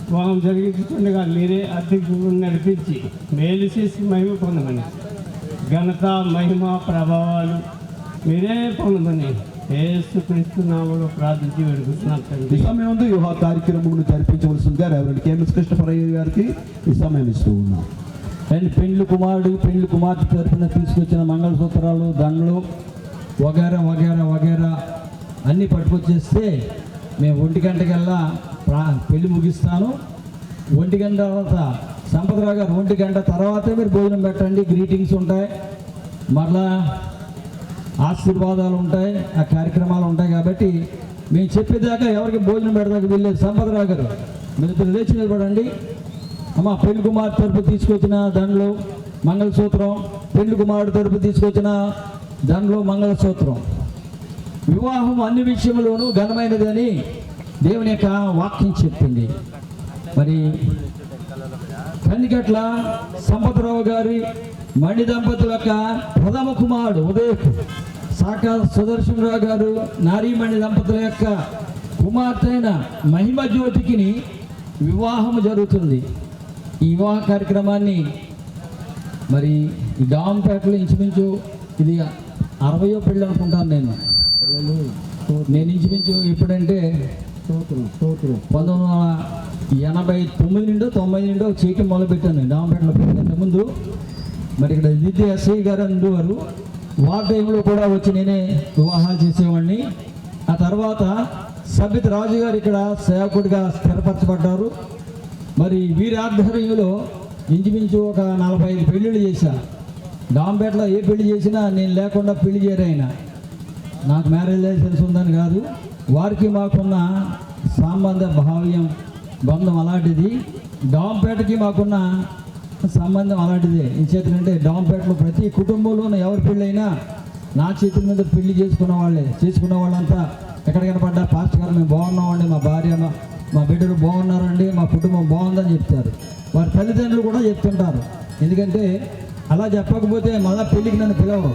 వివాహం జరిగించుండగా మీరే అధ్యక్షులను నడిపించి మేలు చేసి మహిమ పొందమని, ఘనత మహిమ ప్రభావాలు మీరే పొందమని యేసుక్రీస్తు నామములో ప్రార్థించి వేడుకుంటున్నాం ఈ తండ్రి. సమయంలో వివాహ కార్యక్రమం జరిపించవలసిందిగా రెవరెండ్ కేఎంఎస్ కృష్ణపరయ్య గారికి ఈ సమయం ఇస్తూ ఉన్నాం. అండ్ పెండ్లి కుమారుడు పెండ్లి కుమార్తె తరపున తీసుకొచ్చిన మంగళసూత్రాలు, దండలు వగేరా వగేరా వగేరా అన్నీ పట్టుకొచ్చేస్తే మేము 1 గంటకల్లా పెళ్లి ముగిస్తాను. 1 గంట తర్వాత సంపదరావు గారు 1 గంట తర్వాతే మీరు భోజనం పెట్టండి, గ్రీటింగ్స్ ఉంటాయి, మరలా ఆశీర్వాదాలు ఉంటాయి, ఆ కార్యక్రమాలు ఉంటాయి. కాబట్టి మేము చెప్పేదాకా ఎవరికి భోజనం పెడదాకా వెళ్ళలేదు. సంపదరావు గారు మీరు లేచి నిలబడండి. అమ్మ, పెళ్లి కుమార్తె తరపు తీసుకొచ్చిన దండలు మంగళసూత్రం, పెళ్లి కుమారుడు తరపు తీసుకొచ్చిన దండలు మంగళసూత్రం. వివాహం అన్ని విషయంలోనూ ఘనమైనదని దేవుని యొక్క వాక్యం చెప్పింది. మరి కందికట్ల సంపతరావు గారి మణి దంపతుల యొక్క ప్రథమ కుమారుడు ఉదయ్ సాకా సుదర్శనరావు గారు నారీమణి దంపతుల యొక్క కుమార్తె అయిన మహిమ జ్యోతికి వివాహం జరుగుతుంది. ఈ వివాహ కార్యక్రమాన్ని మరి ఈ డాంపేటలో ఇంచుమించు ఇది 60వ పెళ్ళి అనుకుంటాను నేను ఇంచుమించు ఎప్పుడంటే 1989 నుండో 90 నుండో చేయటం మొదలుపెట్టాను డాంపేటలో. ముందు మరి ఇక్కడ దిద్ది ఎస్ఐ గారు ఉండేవారు. వార్ టైంలో కూడా వచ్చి నేనే వివాహాలు చేసేవాడిని. ఆ తర్వాత సబిత్ రాజు గారు ఇక్కడ సేవకుడిగా స్థిరపరచబడ్డారు. మరి వీరి ఆధ్వర్యంలో ఇంచుమించు ఒక 45 పెళ్ళిళ్ళు చేశా. డాంపేటలో ఏ పెళ్లి చేసినా నేను లేకుండా పెళ్లి చేయరైన. నాకు మ్యారేజ్ లైసెన్స్ ఉందని కాదు, వారికి మాకున్న సంబంధ బంధం అలాంటిది. డాంపేటకి మాకున్న సంబంధం అలాంటిదే. ఈ చేతులంటే డాంపేటలో ప్రతి కుటుంబంలోనూ ఎవరి పెళ్ళైనా నా చేతుల మీద పెళ్లి చేసుకున్న వాళ్ళంతా ఎక్కడ కనపడ్డా పాస్టర్ గారు మేము బాగున్నామండి, మా భార్య మా బిడ్డలు బాగున్నారండి, మా కుటుంబం బాగుందని చెప్తారు. వారి తల్లిదండ్రులు కూడా చెప్తుంటారు. ఎందుకంటే అలా చెప్పకపోతే మళ్ళీ పెళ్ళికి నన్ను పిలవరు.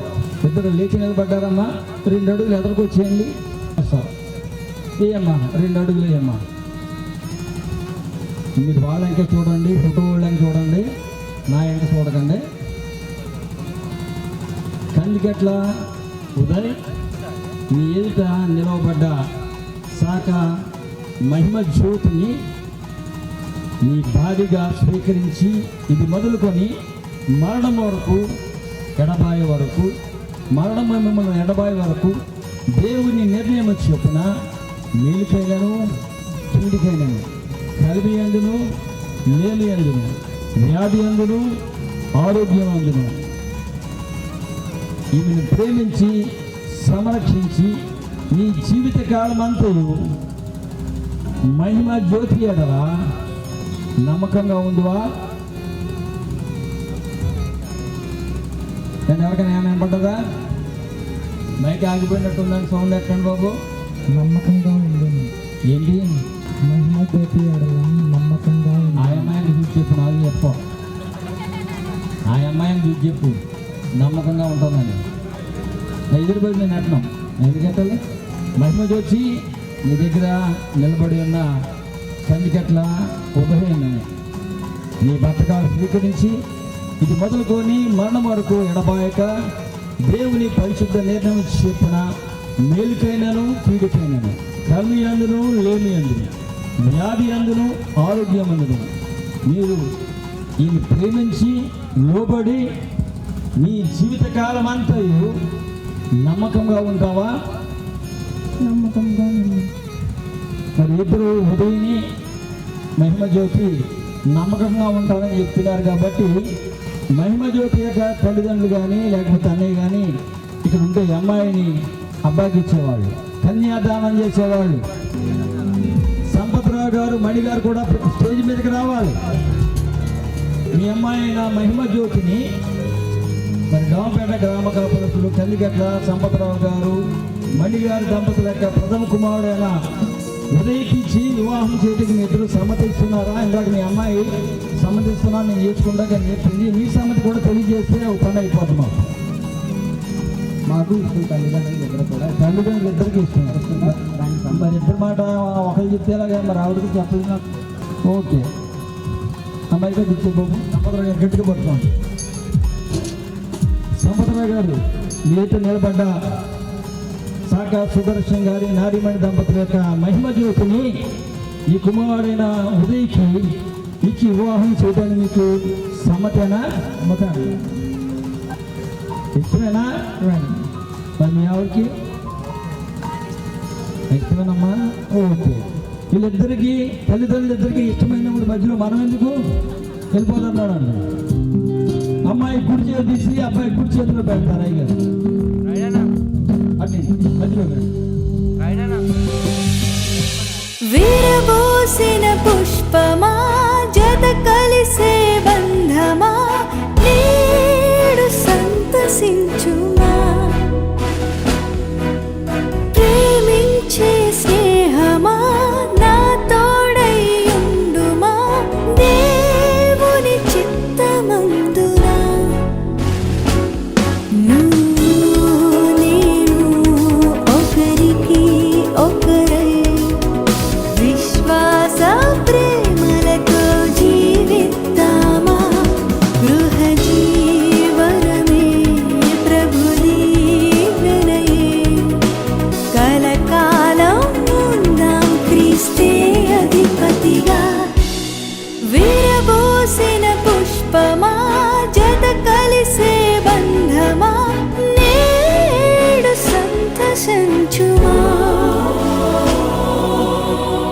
ఇద్దరు లేచి నిలబడ్డారమ్మా, 2 అడుగులు ఎదరికి వచ్చేయండి సార్, ఏమ్మా 2 అడుగులు ఏమ్మా. మీరు వాళ్ళంకే చూడండి, ఫోటో వాళ్ళకి చూడండి, నా ఎంక చూడకండి. కందికట్ల ఉదయ్ నీ ఎదుట నిలవబడ్డ శాఖ మహిమ జ్యోతిని నీ భార్యగా స్వీకరించి ఇది మొదలుకొని మరణం వరకు ఎడబాయి వరకు మిమ్మల్ని ఎడబాయి వరకు దేవుని నిర్ణయం చొప్పున మేలుకైనను కీడికైనను, కలిమి అందును లేమి అందును, వ్యాధి అందును ఆరోగ్యం అందును ఈమెను ప్రేమించి సంరక్షించి నీ జీవితకాలమంతయు మహిమ జ్యోతి ఎడల నమ్మకంగా ఉందివా? నేను ఎవరికైనా ఏమైనా పడ్డదా? మైక్ ఆగిపోయినట్టుందని సౌండ్ ఎక్కండి బాబు. నమ్మకంగా ఉంది. ఏంటి? మహిమ జ్యోతి ఎడల నమ్మకంగా ఉంది. ఆ అమ్మాయిని చూసి చెప్పు, నాకు చెప్పు. ఆ అమ్మాయిని చూసి చెప్పు నమ్మకంగా ఉంటుందని. ఎదురుబడి నేను అంటున్నాం. ఎందుకంటే మహిమ జ్యోతి నీ దగ్గర నిలబడి ఉన్న కందికట్ల ఉదయాన్ని నీ భర్తగా స్వీకరించి ఇది మొదలుకొని మరణం వరకు ఎడబాయక దేవుని పరిశుద్ధ నిర్ణయం చెప్పిన మేలుకైనను కీడుకైనను, కలిమి అందును లేమి అందును, వ్యాధి అందును ఆరోగ్యం అందును మీరు ఈయన ప్రేమించి లోబడి నీ జీవితకాలం అంతయు నమ్మకంగా ఉంటావా? నమ్మకంగా ఉంది. మరి ఇద్దరు ఉదయని మహిమ జ్యోతి నమ్మకంగా ఉంటారని చెప్తున్నారు కాబట్టి మహిమ జ్యోతి యొక్క తల్లిదండ్రులు కానీ లేకపోతే అన్నయ్య కానీ ఇక్కడ ఉంటే ఈ అమ్మాయిని అబ్బాయికి ఇచ్చేవాళ్ళు, కన్యాదానం చేసేవాళ్ళు. సంపత్రావు గారు మణి గారు కూడా స్టేజ్ మీదకి రావాలి. మీ అమ్మాయి అయిన మహిమ జ్యోతిని మరి రామపేట గ్రామ కాపురస్తులు కల్లిగట్ల సంపత్రావు గారు మణి గారి దంపతుల యొక్క ప్రథమ కుమారుడైన ఉదయకిచ్చి వివాహం చేయడానికి మీ ఇద్దరు సమ్మతిస్తున్నారా? ఇందాక మీ అమ్మాయి సమ్మతిస్తున్నా నేను చేసుకుంటా అని చెప్పింది. మీ సమ్మతి కూడా తెలియజేస్తే ఒక పని అయిపోతున్నాం. మాకు ఇష్టం, తల్లిదండ్రులు ఇద్దరు కూడా. తల్లిదండ్రులు ఇద్దరికి ఇస్తున్నారు. మరి ఇద్దరు మాట ఒకరు చెప్తే ఎలాగా? మరి ఆవిడకి చెప్పలేదు నాకు. ఓకే, అమ్మాయిగా ఇచ్చే బాబు. సంపత్రావు గారు గట్టిగా పట్టుకోండి. సంపత్రావు గారు మీతో నిలబడ్డ శాఖ సుదర్శన్ గారి నారిమణి దంపతుల యొక్క మహిమ జ్యోతిని ఈ కుమారుడైన ఉదయ్కి ఇచ్చి వివాహం చేయడానికి మీకు సమ్మతేనా? ఇష్టమేనా? మరి మీ ఆవిడకి ఇష్టమేనమ్మా? ఓకే. వీళ్ళిద్దరికీ తల్లిదండ్రులిద్దరికీ ఇష్టమైనప్పుడు మధ్యలో మనం ఎందుకు వెళ్ళిపోతున్నాడు అండి. అమ్మాయి కుడి చేతి తీసి అబ్బాయి కుడి చేతిలో పెడతారు అయ్యారు అట్లా మధ్యలో విరబోసిన పుష్పమా జత కలిసే బంధమా నేడు సంతసించుమా ప్రేమించే స్నేహమా నా తోడైయుండుమా దేవుని చిత్తమందునా నేను ఒకరికి ఒకరై విశ్వాస ప్రేమలతో జీవిద్దామా గృహ జీవనమే ప్రభు దీవెనయే కలకాలం ఉందాం క్రీస్తే అధిపతిగా విరబోసిన పుష్పమా జత కలిసే బంధమా నేడు సంతసించుమా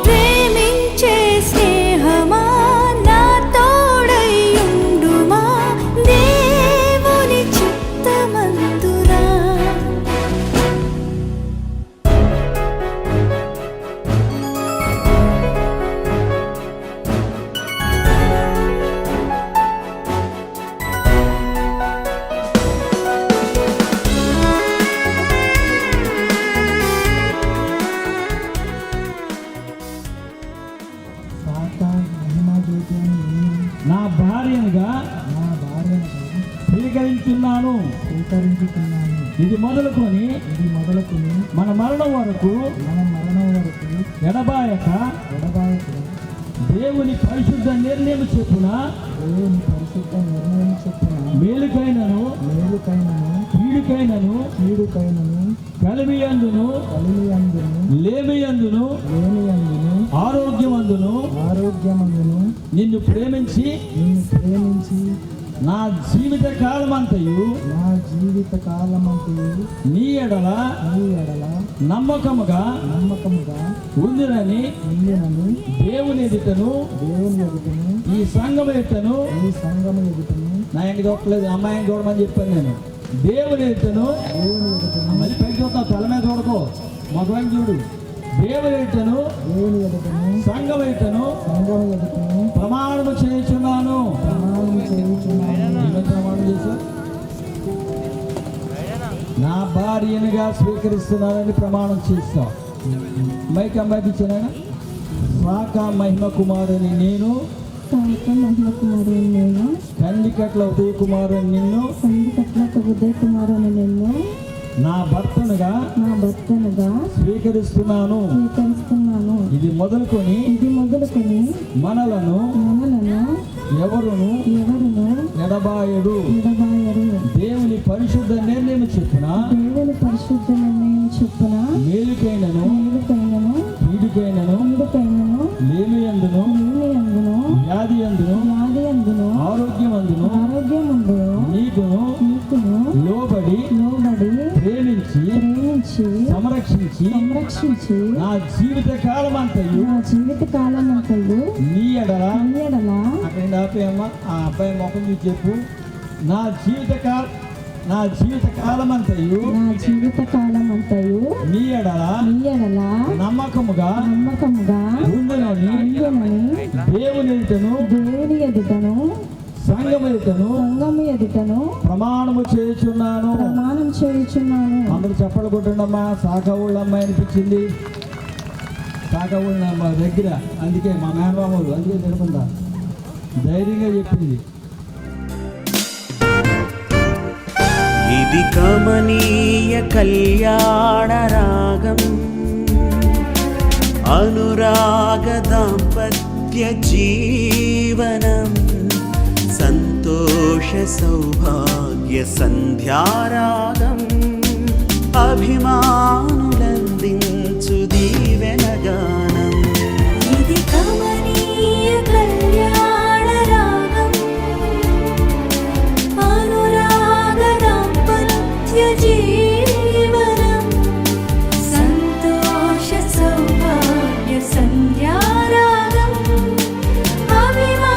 ప్రేమించే స్నేహమా నా తోడైయుండుమా దేవుని చిత్తమందునా శాఖ మహిమా జ్యోతి అని నేను నా భార్యనుగా నా భార్యను స్వీకరించున్నాను. స్వీకరించుకున్నాను. ఇది మొదలుకొని ఇది మొదలుకొని మన మరణం వరకు మన మరణం వరకు ఎడబాయక ఎడబాయకు దేవుని పరిశుద్ధ నిర్ణయం చెప్పున దేవుని పరిశుద్ధ నిర్ణయం చొప్పున మేలుకైనను మేలుకైనను కీడుకైనను కీడుకైనను కలిమియందును కలిమియందును లేమియందును లేనియందును ఆరోగ్యమందును ఆరోగ్యమందును నిన్ను ప్రేమించి నిన్ను ప్రేమించి నా జీవిత కాలమంతయు నా జీవిత కాలమంతయు నీ ఎడల నీ ఎడల నమ్మకముగా నమ్మకముగా ఉందినని ఉండినను దేవుని ఎదుటను దేవుని ఎదుటను ఈ సంఘం ఎదుటను ఈ సంఘము ఎదుటను నా ఇంటికి చూడలేదు, అమ్మాయిని చూడమని చెప్పాను నేను. దేవుని ఎదుటను దేవుని ఎదుటను మళ్ళీ పైకి చూస్తావు, తల మీద చూడకో, మగవాడిని చూడు. దేవుని ఎదుటను దేవుని ఎదుటను సంఘం ఎదుటను సంఘము ఎదుటను ప్రమాణము చేయుచున్నాను. ప్రమాణం చేయుచున్నాను. ఏమని ప్రమాణం చేశా? నా భార్యనుగా స్వీకరిస్తున్నానని ప్రమాణం చేస్తా. మైక్ అమ్మాయికి ఇచ్చాను. శాఖ మహిమ కుమారుని నేను శాఖ మహిమ కుమారుని నేను కందికట్ల ఉదయ కుమారుని నిన్ను సంధికట్ల ఉదయ కుమారుని నేను నా భర్తనుగా స్వీకరిస్తున్నాను. ఇది మొదలుకొని మనలను ఎవరును ఎడబాయడు. దేవుని పరిశుద్ధ నిర్ణయం చెప్పున మేలుకైనను కీడుకైనను లేమియందును వ్యాధియందును ఆరోగ్యమందును నీకును లోబడి ప్రేమించి సంరక్షించి సంరక్షించి నా జీవిత కాలం అంతయు నీ ఎడల అక్కడ ఆపేయమ్మా, ఆ అబ్బాయి ముఖం చూసి చెప్పు. నా జీవిత కాలం అంతయు నీ ఎడల నమ్మకముగా ఉండునని దేవుని ఎదుటను సంఘము ఎదుటను ప్రమాణం చేయుచున్నాను. అందరూ చెప్పలు కొట్టండమ్మా. సాకవుళ్ళ అమ్మాయి అనిపించింది, సాకవుళ్ళ అమ్మాయి దగ్గర. అందుకే మా మేనమామూలు అందుకే తినకుండా ధైర్యంగా చెప్పింది. ఇది కమనీయ కళ్యాణ రాగం, అనురాగ దాంపత్య జీవనం, సంతోష సౌభాగ్య సంధ్యారాగం, అభిమానులందించు దీవెన గానం. ఇది కమనీయ కళ్యాణ రాగం, అనురాగ దాంపత్య జీవనం, సంతోష సౌభాగ్య సంధ్యారాగం, అభిమానులందించు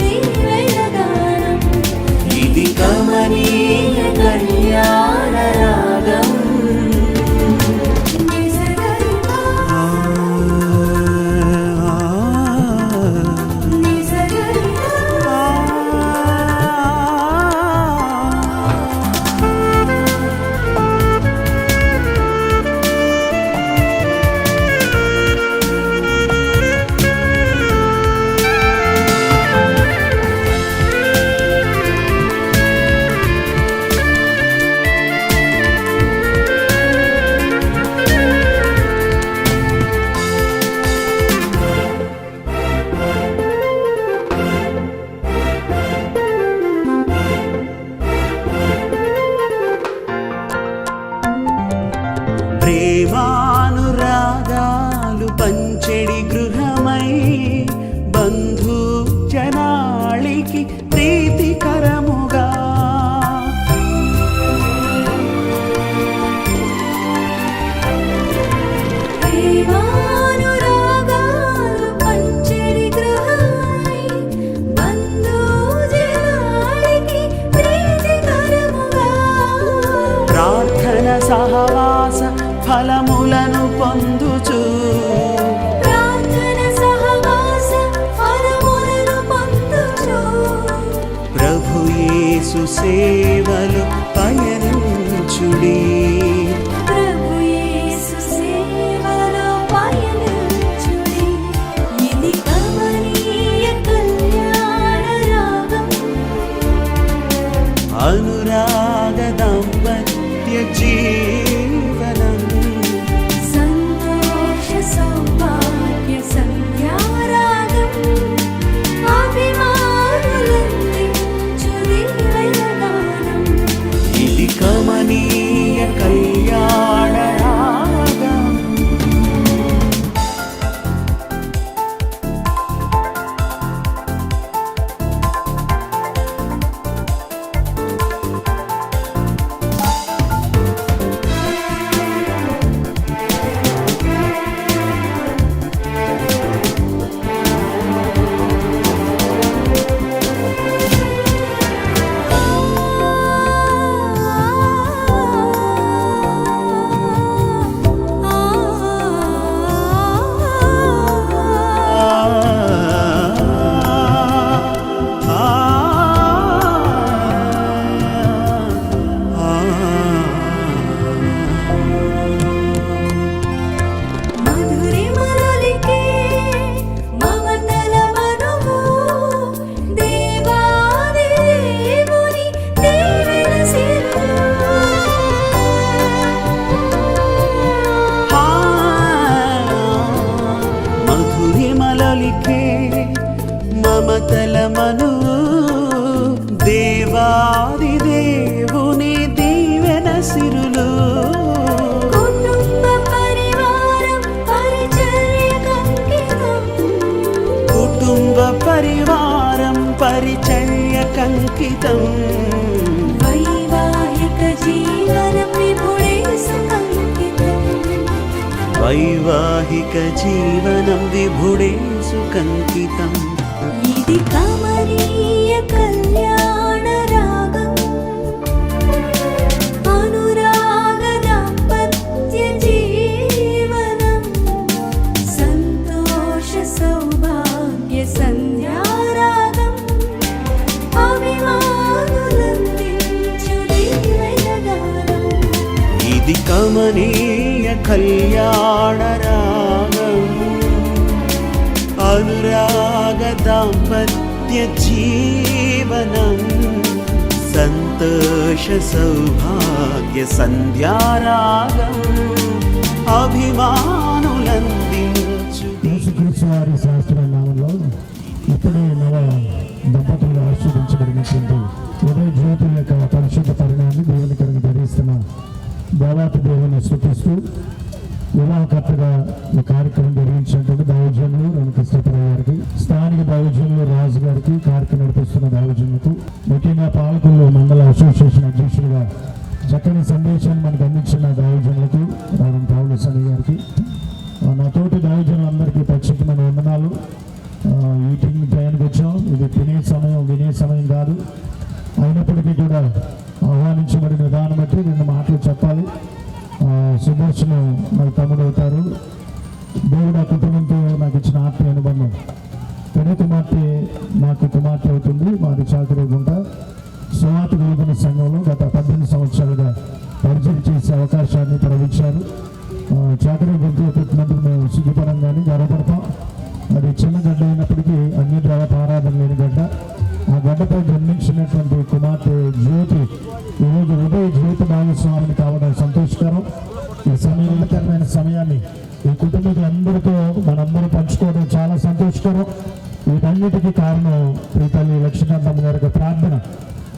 దీవెన గానం. ఇది కమనీయ కళ్యాణ రాగం. ప్రేమానురాగాలు పంచెడి గృహమై, బంధు జనాళికి ప్రీతికరముగా, ప్రేమానురాగాలు పంచెడి గృహమై, బంధు జనాళికి ప్రీతికరముగా, ప్రార్థన సహవాస ఫలములను పొందుచు, ప్రభు యేసు సేవలు పయనించుడి. ఇది కమనీయ కళ్యాణ రాగం, అనురాగ దాంపత్య జీవనం, సంతోష సౌభాగ్య సంధ్యారాగం, అభిమానులందించు దీవెన గానం. ఇది కమనీయ కళ్యాణ రాగం. మధురిమలలికే మమతల మనువు, దేవాది దేవుని దీవెన సిరులు. మధురిమలలికే మమతల మను, దేవాది దేవుని దీవెన సిరులు. కుటుంబ పరివారం పరిచర్య కంకితం, వైవాహిక జీవనం విభుడే సుఖం. వైవాహిక జీవనం విభుడే సుకంకితం. ఇది కమనీయ కళ్యాణ రాగం, అనురాగ దాంపత్య జీవనం, సంతోష సౌభాగ్య సంధ్యారాగం, అభిమానులందించు దివ్యగానం. ఇది కమనీయ కళ్యాణ రాగం, అనురాగ దాంపత్య జీవనం, సంతోష సౌభాగ్య సంధ్యారాగం, అభిమానులందించు. యేసుక్రీస్తు వారి శాస్త్ర నామంలో ఇప్పుడే నవ దంపతులు ఆశీర్వదించబడినటువంటి ఉదయ జ్యోతుల యొక్క పరిశుద్ధ పరిణామాన్ని దేవునికరంగా ధరిస్తున్న దేవాతి దేవుని స్తుతిస్తూ వివాహకర్తగా ఈ కార్యక్రమం నిర్వహించినటువంటి దైవజనులు రణకృష్ణపురం గారికి, స్థానిక దైవజనులు రాజు గారికి, కార్యక్రమం నడిపిస్తున్న దైవజనులకు, ముఖ్యంగా పాలకులు మండల అసోసియేషన్ అధ్యక్షులుగా చక్కని సందేశాన్ని మనకు అందించిన దైవజనులకు రావణ పౌలు సని గారికి, నా తోటి దైవజనులందరికీ ప్రత్యేకమైన వందనాలు. ఈటింగ్ టైంకి వచ్చాం. ఇది తినే సమయం, వినే సమయం కాదు. అయినప్పటికీ కూడా ఆహ్వానించబడిన విధానం బట్టి 2 మాటలు చెప్పాలి. సుదర్శను నాకు తమ్ముడు అవుతారు. దేవుడు ఆ కుటుంబంతో నాకు ఇచ్చిన ఆత్మీయ అనుబంధం. పెద్ద కుమార్తె నాకు కుమార్తె అవుతుంది. మాది చాకరేగుంట సువార్త వెలుగుతున్న సంఘంలో గత 18 సంవత్సరాలుగా పరిచయం చేసే అవకాశాన్ని ప్రవహించారు. చాకరేగుంటలో పెట్టినందుకు మేము సిగ్గుపరంగానే గర్వపడతాం. అది చిన్న గడ్డ అయినప్పటికీ అన్ని దేవత ఆరాధన లేని గడ్డ. ఆ గడ్డపై జన్మించినటువంటి కుమార్తె జ్యోతి ఈరోజు ఉదయ జ్యోతి భాగస్వామిని కావడం సంతోషకరం. ఈ సమయంకరమైన సమయాన్ని ఈ కుటుంబీకులందరితో మనందరూ పంచుకోవడం చాలా సంతోషకరం. వీటన్నిటికీ కారణం ఈ తల్లి లక్ష్మీకాంతమ్మ గారి యొక్క ప్రార్థన,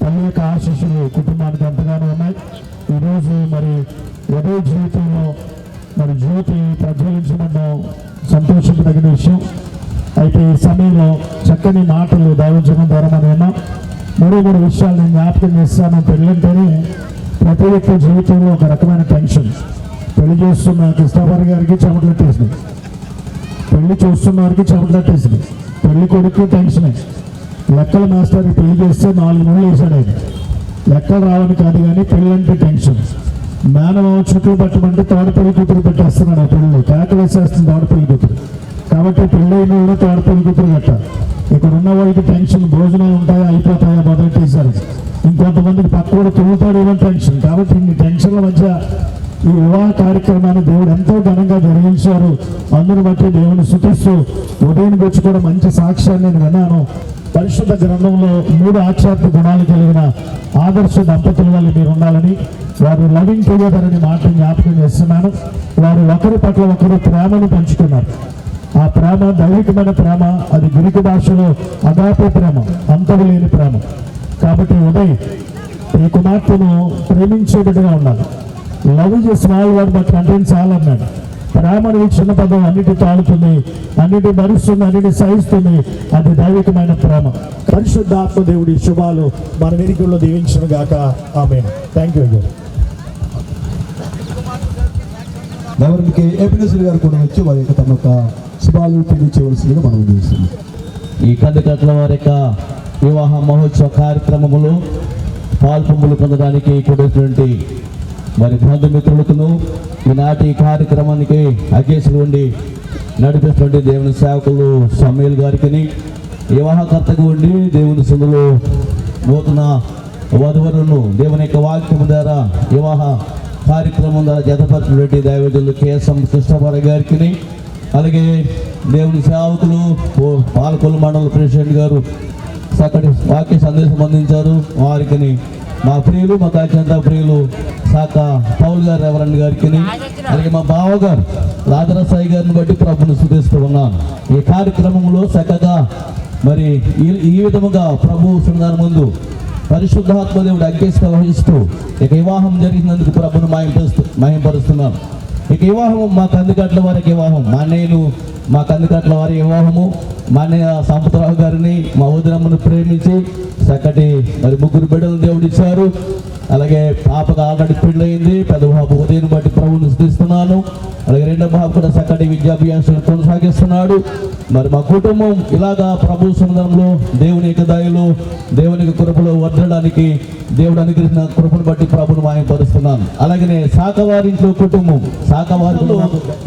తల్లి యొక్క ఆశీస్సులు కుటుంబానికి ఎంతగానో ఉన్నాయి. ఈరోజు మరి ఉదయ జీవితంలో మరి జ్యోతి ప్రజ్వలించడం సంతోషించదగిన విషయం. అయితే ఈ సమయంలో చక్కని మాటలు దైవజనం ద్వారా మనం విన్నాం. 3 విషయాలు నేను జ్ఞాపకం చేస్తాను. పెళ్ళంటేనే ప్రతి ఒక్క జీవితంలో ఒక రకమైన టెన్షన్. పెళ్లి చేస్తున్న కృష్ణాపరి గారికి చెమటలెట్టేసింది, పెళ్లి చూస్తున్న వారికి చెమటలెట్టేసింది, పెళ్లి కొడుకు టెన్షనే. లెక్కల మాస్టర్ పెళ్లి చేస్తే 4 నెలలు వేసాడు. ఆయన లెక్కలు రావని కాదు కానీ పెళ్ళంటే టెన్షన్. మేనమావ చుట్టూ పట్టమంటే తోడపల్లి కూతురు పెట్టేస్తున్నాడు. ఆ పెళ్ళి కేకలు వేసేస్తుంది తోడపల్లి కూతురు. కాబట్టి పెళ్ళైన వాళ్ళు తోడపల్లి కూతురు కట్ట. ఇక్కడ ఉన్న వాళ్ళకి టెన్షన్, భోజనాలు ఉంటాయా అయిపోతాయా మొదలెట్టేశారు. ఇంకొంతమందికి పక్క కూడా తొలుతాడు ఏమో టెన్షన్. కాబట్టి ఇన్ని టెన్షన్ల మధ్య ఈ వివాహ కార్యక్రమాన్ని దేవుడు ఎంతో ఘనంగా జరిగించారు. అందును బట్టి దేవుని స్తుతిస్తూ ఉదయానికి వచ్చి కూడా మంచి సాక్ష్యాన్ని నేను విన్నాను. పరిశుద్ధ గ్రంథంలో 3 ఆధ్యాత్మిక గుణాలు కలిగిన ఆదర్శ దంపతుల వల్ల మీరు ఉండాలని, వారు లవింగ్ టుగెదర్ అనే మాట జ్ఞాపకం చేస్తున్నాను. వారు ఒకరి పట్ల ఒకరు ప్రేమను పంచుకున్నారు. ఆ ప్రేమ దైవికమైన ప్రేమ. అది గ్రీకు భాషలో అగాపే ప్రేమ, అంతము లేని ప్రేమ. కాబట్టి ఉదయ్ ఈ కుమార్తెను ప్రేమించేటట్టుగా ఉండాలి. Love is a small word but content చాలా అన్నాడు. ప్రేమ అనేది చిన్న పదం, అన్నిటి తాళుతుంది, అన్నిటి భరిస్తుంది, అన్నిటి సహిస్తుంది. అది దైవికమైన ప్రేమ. పరిశుద్ధాత్మ దేవుడి శుభాలు మన వెనుకల్లో దీవించును గాక. ఆమేన్. Thank you. ఎవరికి ఏపీఎస్ఎల్ గారు కూడా వచ్చి వారి యొక్క తమ యొక్క శుభాలు తెలియచేయవలసిందిగా మనం చేస్తున్నాం. ఈ కందికట్ల వారి యొక్క వివాహ మహోత్సవ కార్యక్రమములు పాల్పొంపులు పొందడానికి కూడినటువంటి మరి బంధుమిత్రులకును ఈనాటి కార్యక్రమానికి అధ్యక్షులు ఉండి నడిపిస్తున్న దేవుని సేవకులు సమీల్ గారికి, వివాహకర్తకు ఉండి దేవుని సందులో నూతన వధువరులను దేవుని యొక్క వాక్యం ద్వారా వివాహ కార్యక్రమం ద్వారా జతపరిచినటువంటి దైవజనులు కేఎస్ఎం కృష్ణపర గారికి, అలాగే దేవుని సేవకులు పాలకొల్లు మండల ప్రెసిడెంట్ గారు చక్కటి వాక్య సందేశం అందించారు. వారికి మా ప్రియులు, మా అత్యంత ప్రియులు శాఖ పౌల్ గారు రెవరెండ్ గారికి, అలాగే మా బావగారు రాజరసాయి గారిని బట్టి ప్రభుని స్తుతిస్తూ ఉన్నాను. ఈ కార్యక్రమంలో చక్కగా మరి ఈ విధముగా ప్రభు శృంగారం ముందు పరిశుద్ధాత్మ దేవుడు అగ్గిస్తూ వహిస్తూ ఇక వివాహం జరిగినందుకు ప్రభును మహింపరుస్తున్నాను. ఇక వివాహము మా కందికట్ల వారికి వివాహం, మా కందికట్ల వారి వివాహము మా అన్నయ్య సంపతరావు గారిని, మా వదినమ్మను ప్రేమించి చక్కటి మరి 3 బిడ్డలను దేవుడు ఇచ్చారు. అలాగే పాపకు ఆల్రెడీ పెళ్ళయింది, పెద్ద బాబు ఉదయం బట్టి ప్రభువుని స్తుతిస్తున్నాను. అలాగే రెండో బాబు కూడా చక్కటి విద్యాభ్యాసాలు కొనసాగిస్తున్నాడు. మరి మా కుటుంబం ఇలాగా ప్రభు సన్నిధానంలో దేవుని యొక్క దయలో దేవుని యొక్క కృపలో వర్ధడానికి దేవుడు అనుగ్రహించిన కృపను బట్టి ప్రభుని మాయపరుస్తున్నాను. అలాగనే శాఖవారింట్లో కుటుంబం శాఖవారిలో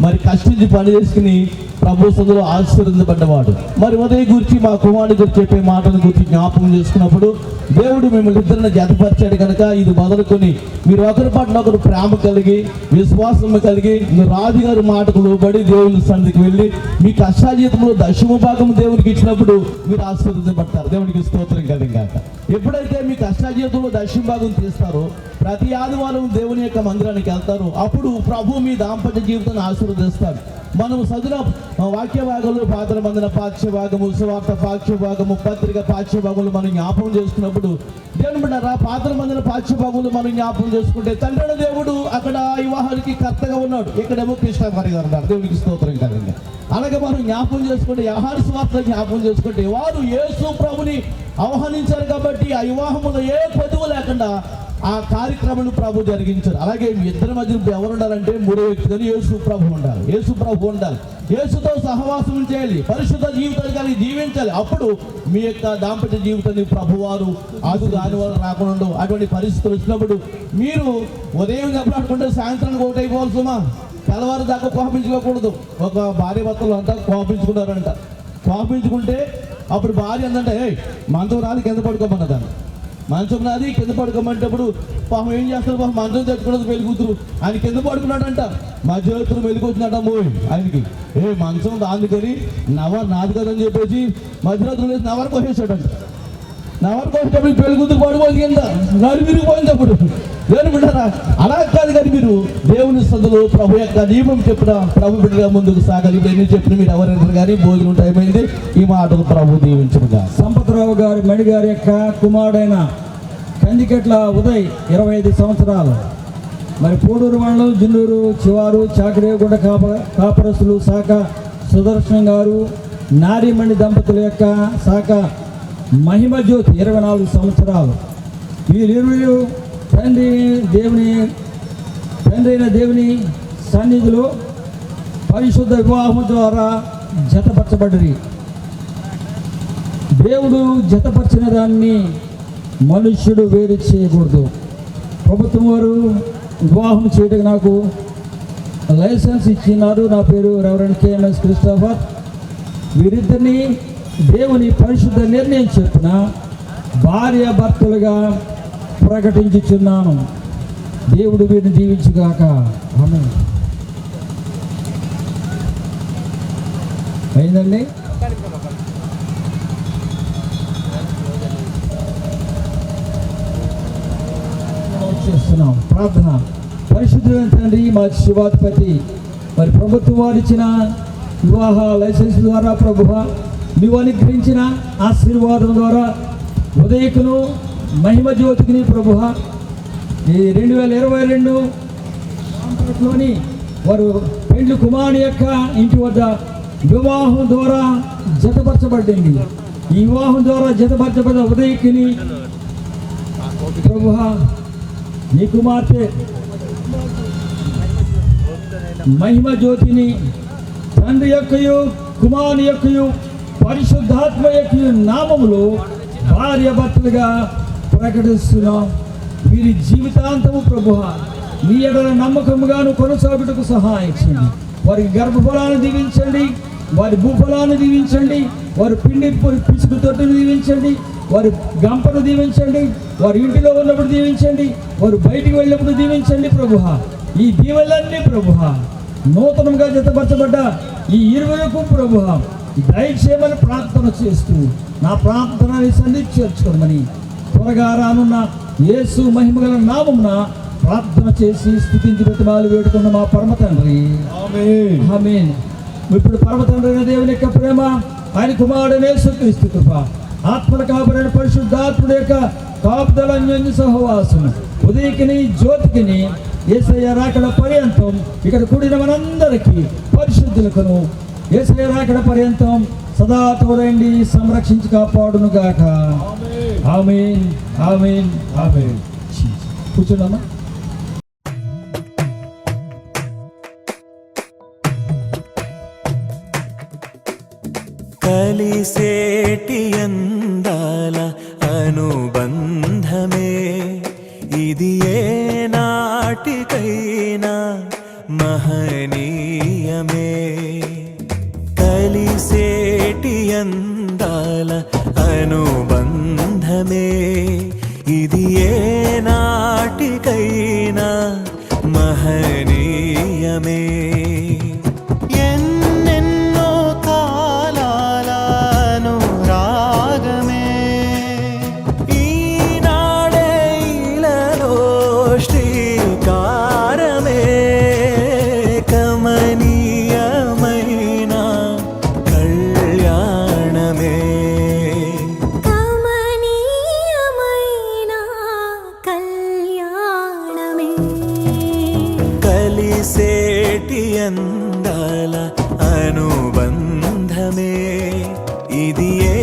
మరి కష్టించి పని చేసుకుని ప్రభు సన్నిధిలో ఆశీర్వదించబడ్డవాడు. మరి ఉదయం గురించి మా కుమారుడి గురించి చెప్పే మాటల గురించి జ్ఞాపకం చేసుకున్నప్పుడు దేవుడు మిమ్మల్ని ఇద్దరిని జతపరిచాడు కనుక ఇది మొదలుకొని మీరు ఒకరి పట్ల ఒకరు ప్రేమ కలిగి విశ్వాసం కలిగి మీరు రాజుగారి మాటకు లోబడి దేవుని సన్నిధికి వెళ్ళి మీ కష్టాజీతంలో దశమ భాగం దేవునికి ఇచ్చినప్పుడు మీరు ఆశీర్వదించబడతారు. దేవునికి స్తోత్రం కలిగాక. ఎప్పుడైతే మీ కష్టాజీతంలో దశమ భాగం తీస్తారో ప్రతి ఆదివారం దేవుని యొక్క మందిరానికి వెళ్తారు. అప్పుడు ప్రభు మీ దాంపత్య జీవితాన్ని ఆశీర్వదిస్తాడు. మనం చదివిన వాక్య భాగంలో పాత్ర మందిన పాఠ్య భాగము, సువార్త పాఠ్య భాగము, పత్రిక పాఠ్య భాగంలో మనం జ్ఞాపకం చేసుకున్నప్పుడు దేవుని బిడ్డలారా పాత్ర మందిన పాఠ్య భాగంలో మనం జ్ఞాపకం చేసుకుంటే తండ్రి దేవుడు అక్కడ వివాహానికి కర్తగా ఉన్నాడు, ఇక్కడేమో కృష్ణారి గారు ఉన్నాడు. దేవునికి స్తోత్రం కదండి. అలాగే మనం జ్ఞాపకం చేసుకుంటే యోహాను సువార్త జ్ఞాపకం చేసుకుంటే వారు యేసు ప్రభుని ఆహ్వానించారు కాబట్టి ఆ వివాహంలో ఏ పొదువు లేకుండా ఆ కార్యక్రమాన్ని ప్రభు జరిగించారు. అలాగే మీ ఇద్దరి మధ్య ఎవరు ఉండాలంటే మూడో వ్యక్తిగా యేసు ప్రభు ఉండాలి. యేసు ప్రభు ఉండాలి. యేసుతో సహవాసం చేయాలి, పరిశుద్ధ జీవితాన్ని కలిగి జీవించాలి. అప్పుడు మీ యొక్క దాంపత్య జీవితాన్ని ప్రభువారు దాని వల్ల రాకుండా అటువంటి పరిస్థితులు వచ్చినప్పుడు మీరు ఉదయం చెప్పాలనుకుంటే సాయంత్రానికి ఒకటి అయిపోవాల్సమా, తెల్లవారు దాకా కోపించుకోకూడదు. ఒక భార్య భర్తలు అంతా కోపించుకున్నారంట. కోపించుకుంటే అప్పుడు భార్య ఏంటంటే మంచం రాదు కింద పడుకోమన్నదాన్ని. మంచం నాది కింద పడుకోమంటప్పుడు పాపం ఏం చేస్తారు, పాపం మంచం తెచ్చుకున్నది పెళ్లి కూతురు ఆయన కింద పడుకున్నాడంట. మా చేతులు మెలుకొచ్చినట్ట మోయి ఆయనకి మంచం అందుకని నాది కదని చెప్పేసి మధ్యరాత్రులు వేసి నవరకు వచ్చేసాడంట. నవరకు వచ్చేటప్పుడు పెళ్లి కూతురు పడిపోయింది కింద నడు విరిగిపోయింది. అప్పుడు దేవుని బిడ్డరా అలా కాదు కానీ మీరు దేవుని సందులో ప్రభు యొక్క నియమం చెప్పిన ప్రభు బిడ్డగా ముందుకు సాగాలి. ఇప్పుడు ఎన్ని చెప్పిన మీరు ఎవరైనా కానీ భోజనం టైం అయింది. ఈ మాటలు ప్రభు దీవించగా. సంపత్రావు గారి మణి గారి యొక్క కుమారుడైన కందికెట్ల ఉదయ్ 25 సంవత్సరాలు. మరి పూడూరు మండలం జిన్నూరు చివారు చాకరేగుండ కాపరస్తులు శాఖ సుదర్శనం గారు నారీమణి దంపతుల యొక్క శాఖ మహిమ జ్యోతి 24 సంవత్సరాలు. వీరిరువురు తండ్రి అయిన దేవుని సన్నిధిలో పరిశుద్ధ వివాహం ద్వారా జతపరచబడ్డది. దేవుడు జతపరిచిన దాన్ని మనుష్యుడు వేరు చేయకూడదు. ప్రభుత్వం వారు వివాహం చేయడానికి నాకు లైసెన్స్ ఇచ్చినారు. నా పేరు రెవరెండ్ కేఎంఎస్ క్రిస్టోఫర్. వీరిద్దరిని దేవుని పరిశుద్ధ నిర్ణయం చెప్పిన భార్య భర్తలుగా ప్రకటించుచున్నాను. దేవుడు వీరిని దీవించుగాక. ఆమేన్. అయిందండి. చేస్తున్నాం ప్రార్థన. పరిశుద్ధమైన తండ్రి మా శివాధిపతి, మరి ప్రభుత్వం వారు ఇచ్చిన వివాహ లైసెన్స్ ద్వారా ప్రభువ నీవు అనుగ్రహించిన ఆశీర్వాదం ద్వారా ఉదయకును మహిమ జ్యోతికిని ప్రభువ ఈ 2022 లోని వారు పెండ్లి కుమారుని యొక్క ఇంటి వద్ద వివాహం ద్వారా జతపరచబడింది. ఈ వివాహం ద్వారా జతపరచబడిన ఉదయకిని ప్రభువ నీ కుమార్తె మహిమ జ్యోతిని తండ్రి యొక్కయు కుమారుని యొక్కయు పరిశుద్ధాత్మ యొక్క నామములో భార్య భర్తలుగా ప్రకటిస్తున్నాం. వీరి జీవితాంతము ప్రభువ నీ ఎడల నమ్మకముగాను కొనసాగుటకు సహాయం చేయండి. వారి గర్భఫలాన్ని దీవించండి, వారి భూఫలాన్ని దీవించండి, వారి పిండి పిసుకు తొట్టును దీవించండి, వారి గంపను దీవించండి, వారి ఇంటిలో ఉన్నప్పుడు దీవించండి, వారు బయటికి వెళ్ళినప్పుడు దీవించండి ప్రభువ. ఈ దీవెలన్నీ ప్రభువ నూతనంగా జతపరచబడ్డ ఈ ఇరువులకు ప్రభువ దయచేయమని ప్రార్థన చేస్తూ నా ప్రార్థనని సన్నిధి చేర్చుకోమని త్వరగా రానున్న యేసు మహిమగల నామమున ప్రార్థన చేసి స్తుతించి బ్రతిమాలు వేడుకున్న మా పరమ తండ్రి ఆమేన్. ఇప్పుడు పరమ తండ్రి అయిన దేవుని యొక్క ప్రేమ, ఆయన కుమారుడైన యేసుక్రీస్తు కృప, ఆత్మల కాపరైన పరిశుద్ధాత్ముడి యొక్క కాపుదల అన్యోన్య సహవాసం ఉదయకిని జ్యోతికిని యేసయ్య రాకడ పర్యంతం ఇక్కడ కూడిన మనందరికీ పరిశుద్ధులకును యేసయ్య రాకడ పర్యంతం సదా తోడండి సంరక్షించి కాపాడును గాక. ఆమేన్ ఆమేన్ ఆమేన్. కూర్చోండమ్మా. కలిసేటి అందాల అనుబంధమే ఇది ఏ నాటికైనా మహనీయమే. కలిసేటి అందాల అనుబంధమే ఇది ఏ నాటికైనా మహనీయమే. ఎన్నెన్నో కాలాల అనురాగమే ఈనాడే ఇలలో శ్రీకారమే. కమనీయమైన కళ్యాణమే కమనీయమైన కళ్యాణమే. కలిసేటి అందాల అనుబంధమే ఇది ఏ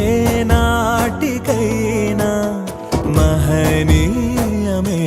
నాటికైనా మహనీయమే.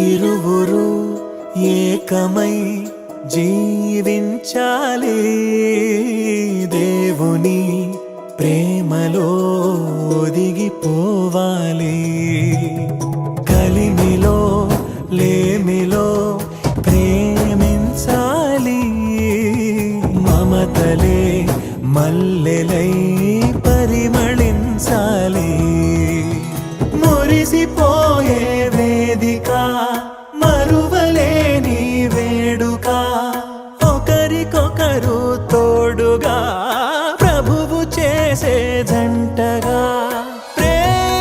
ఇరువురు ఏకమై జీవించాలి. దేవుని ప్రేమలో ఒదిగిపోవాలి. కలిమిలో లేమిలో ప్రేమించాలి. మమతలే మల్లెలై పరిమళించాలి. మురిసిపోయే వేదిక మరువలేని వేడుక ఒకరికొకరు తోడుగా ప్రభువు చేసే జంటగా ప్రేమానురాగాల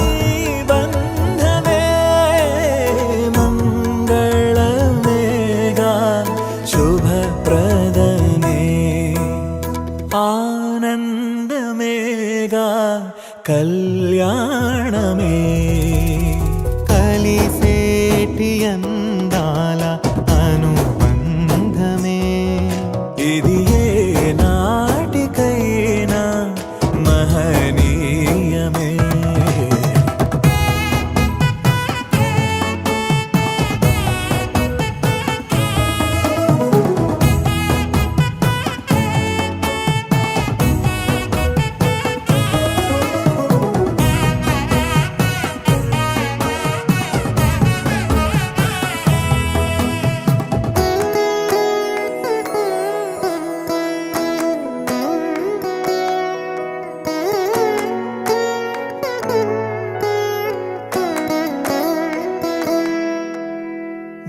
ఈ బంధమే మంగళమేగా శుభప్రదమే ఆనందమేగా కళ్యాణమే. కలిసేటి అందాల అనుబంధమే ఇది ఏ నాటికైనా మహనీయమే.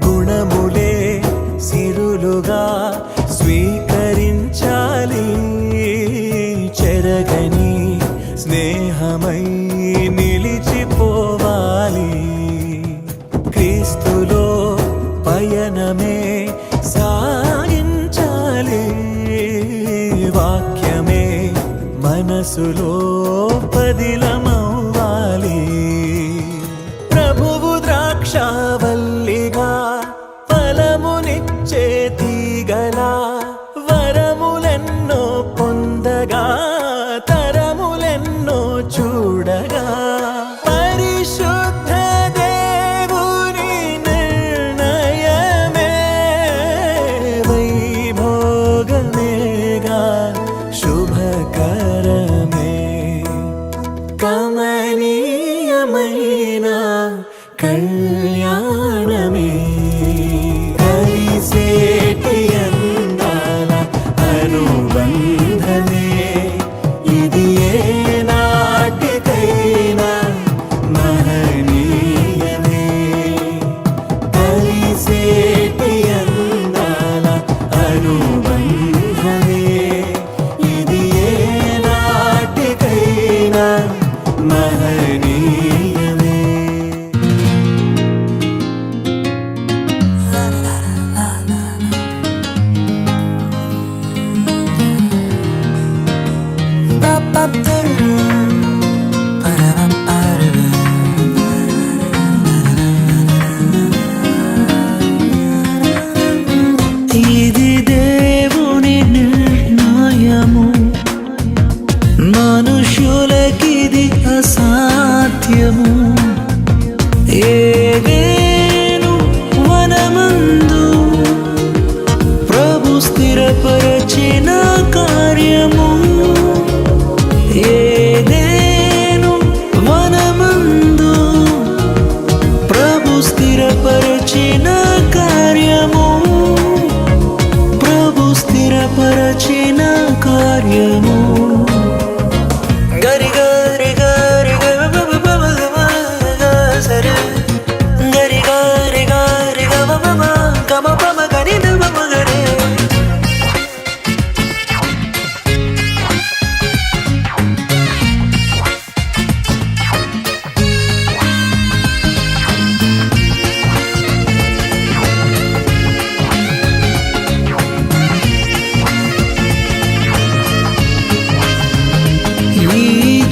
గుణములే సిరులుగా స్వీకరించాలి. చెరగని స్నేహమై నిలిచిపోవాలి. క్రీస్తులో పయనమే సాగించాలి. వాక్యమే మనసులో పదిలమవ్వాలి. ప్రభువు ద్రాక్షావల్లిగా ఫలమునిచ్చే తీగలా వరములెన్నో పొందగా తరములెన్నో చూడగా పరిశుద్ధ దేవుని నిర్ణయమే వైభోగమేగా శుభకరమే. కమ ఇది దేవుని నిర్ణయము, మనుషులకిది అసాధ్యము. ఏదేను వనమందు ప్రభు స్థిరపరచిన కార్యము. ఏదేను వనమందు ప్రభు స్థిరపరచిన కార్యము. ప్రభు స్థిరపరచిన కార్యము. గరి గరి గరి సరే గరి గరి గరి గమ గమ పమ గరి నమ గరే.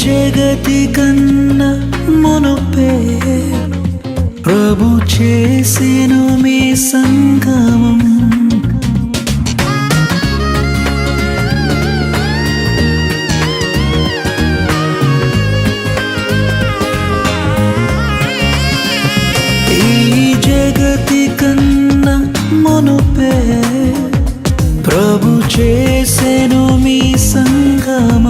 జగతి కన్నా మునుపే ప్రభు చేసెను మీ సంగమం. ఈ జగతి కన్నా మునుపే ప్రభు చేసెను మీ సంగమం.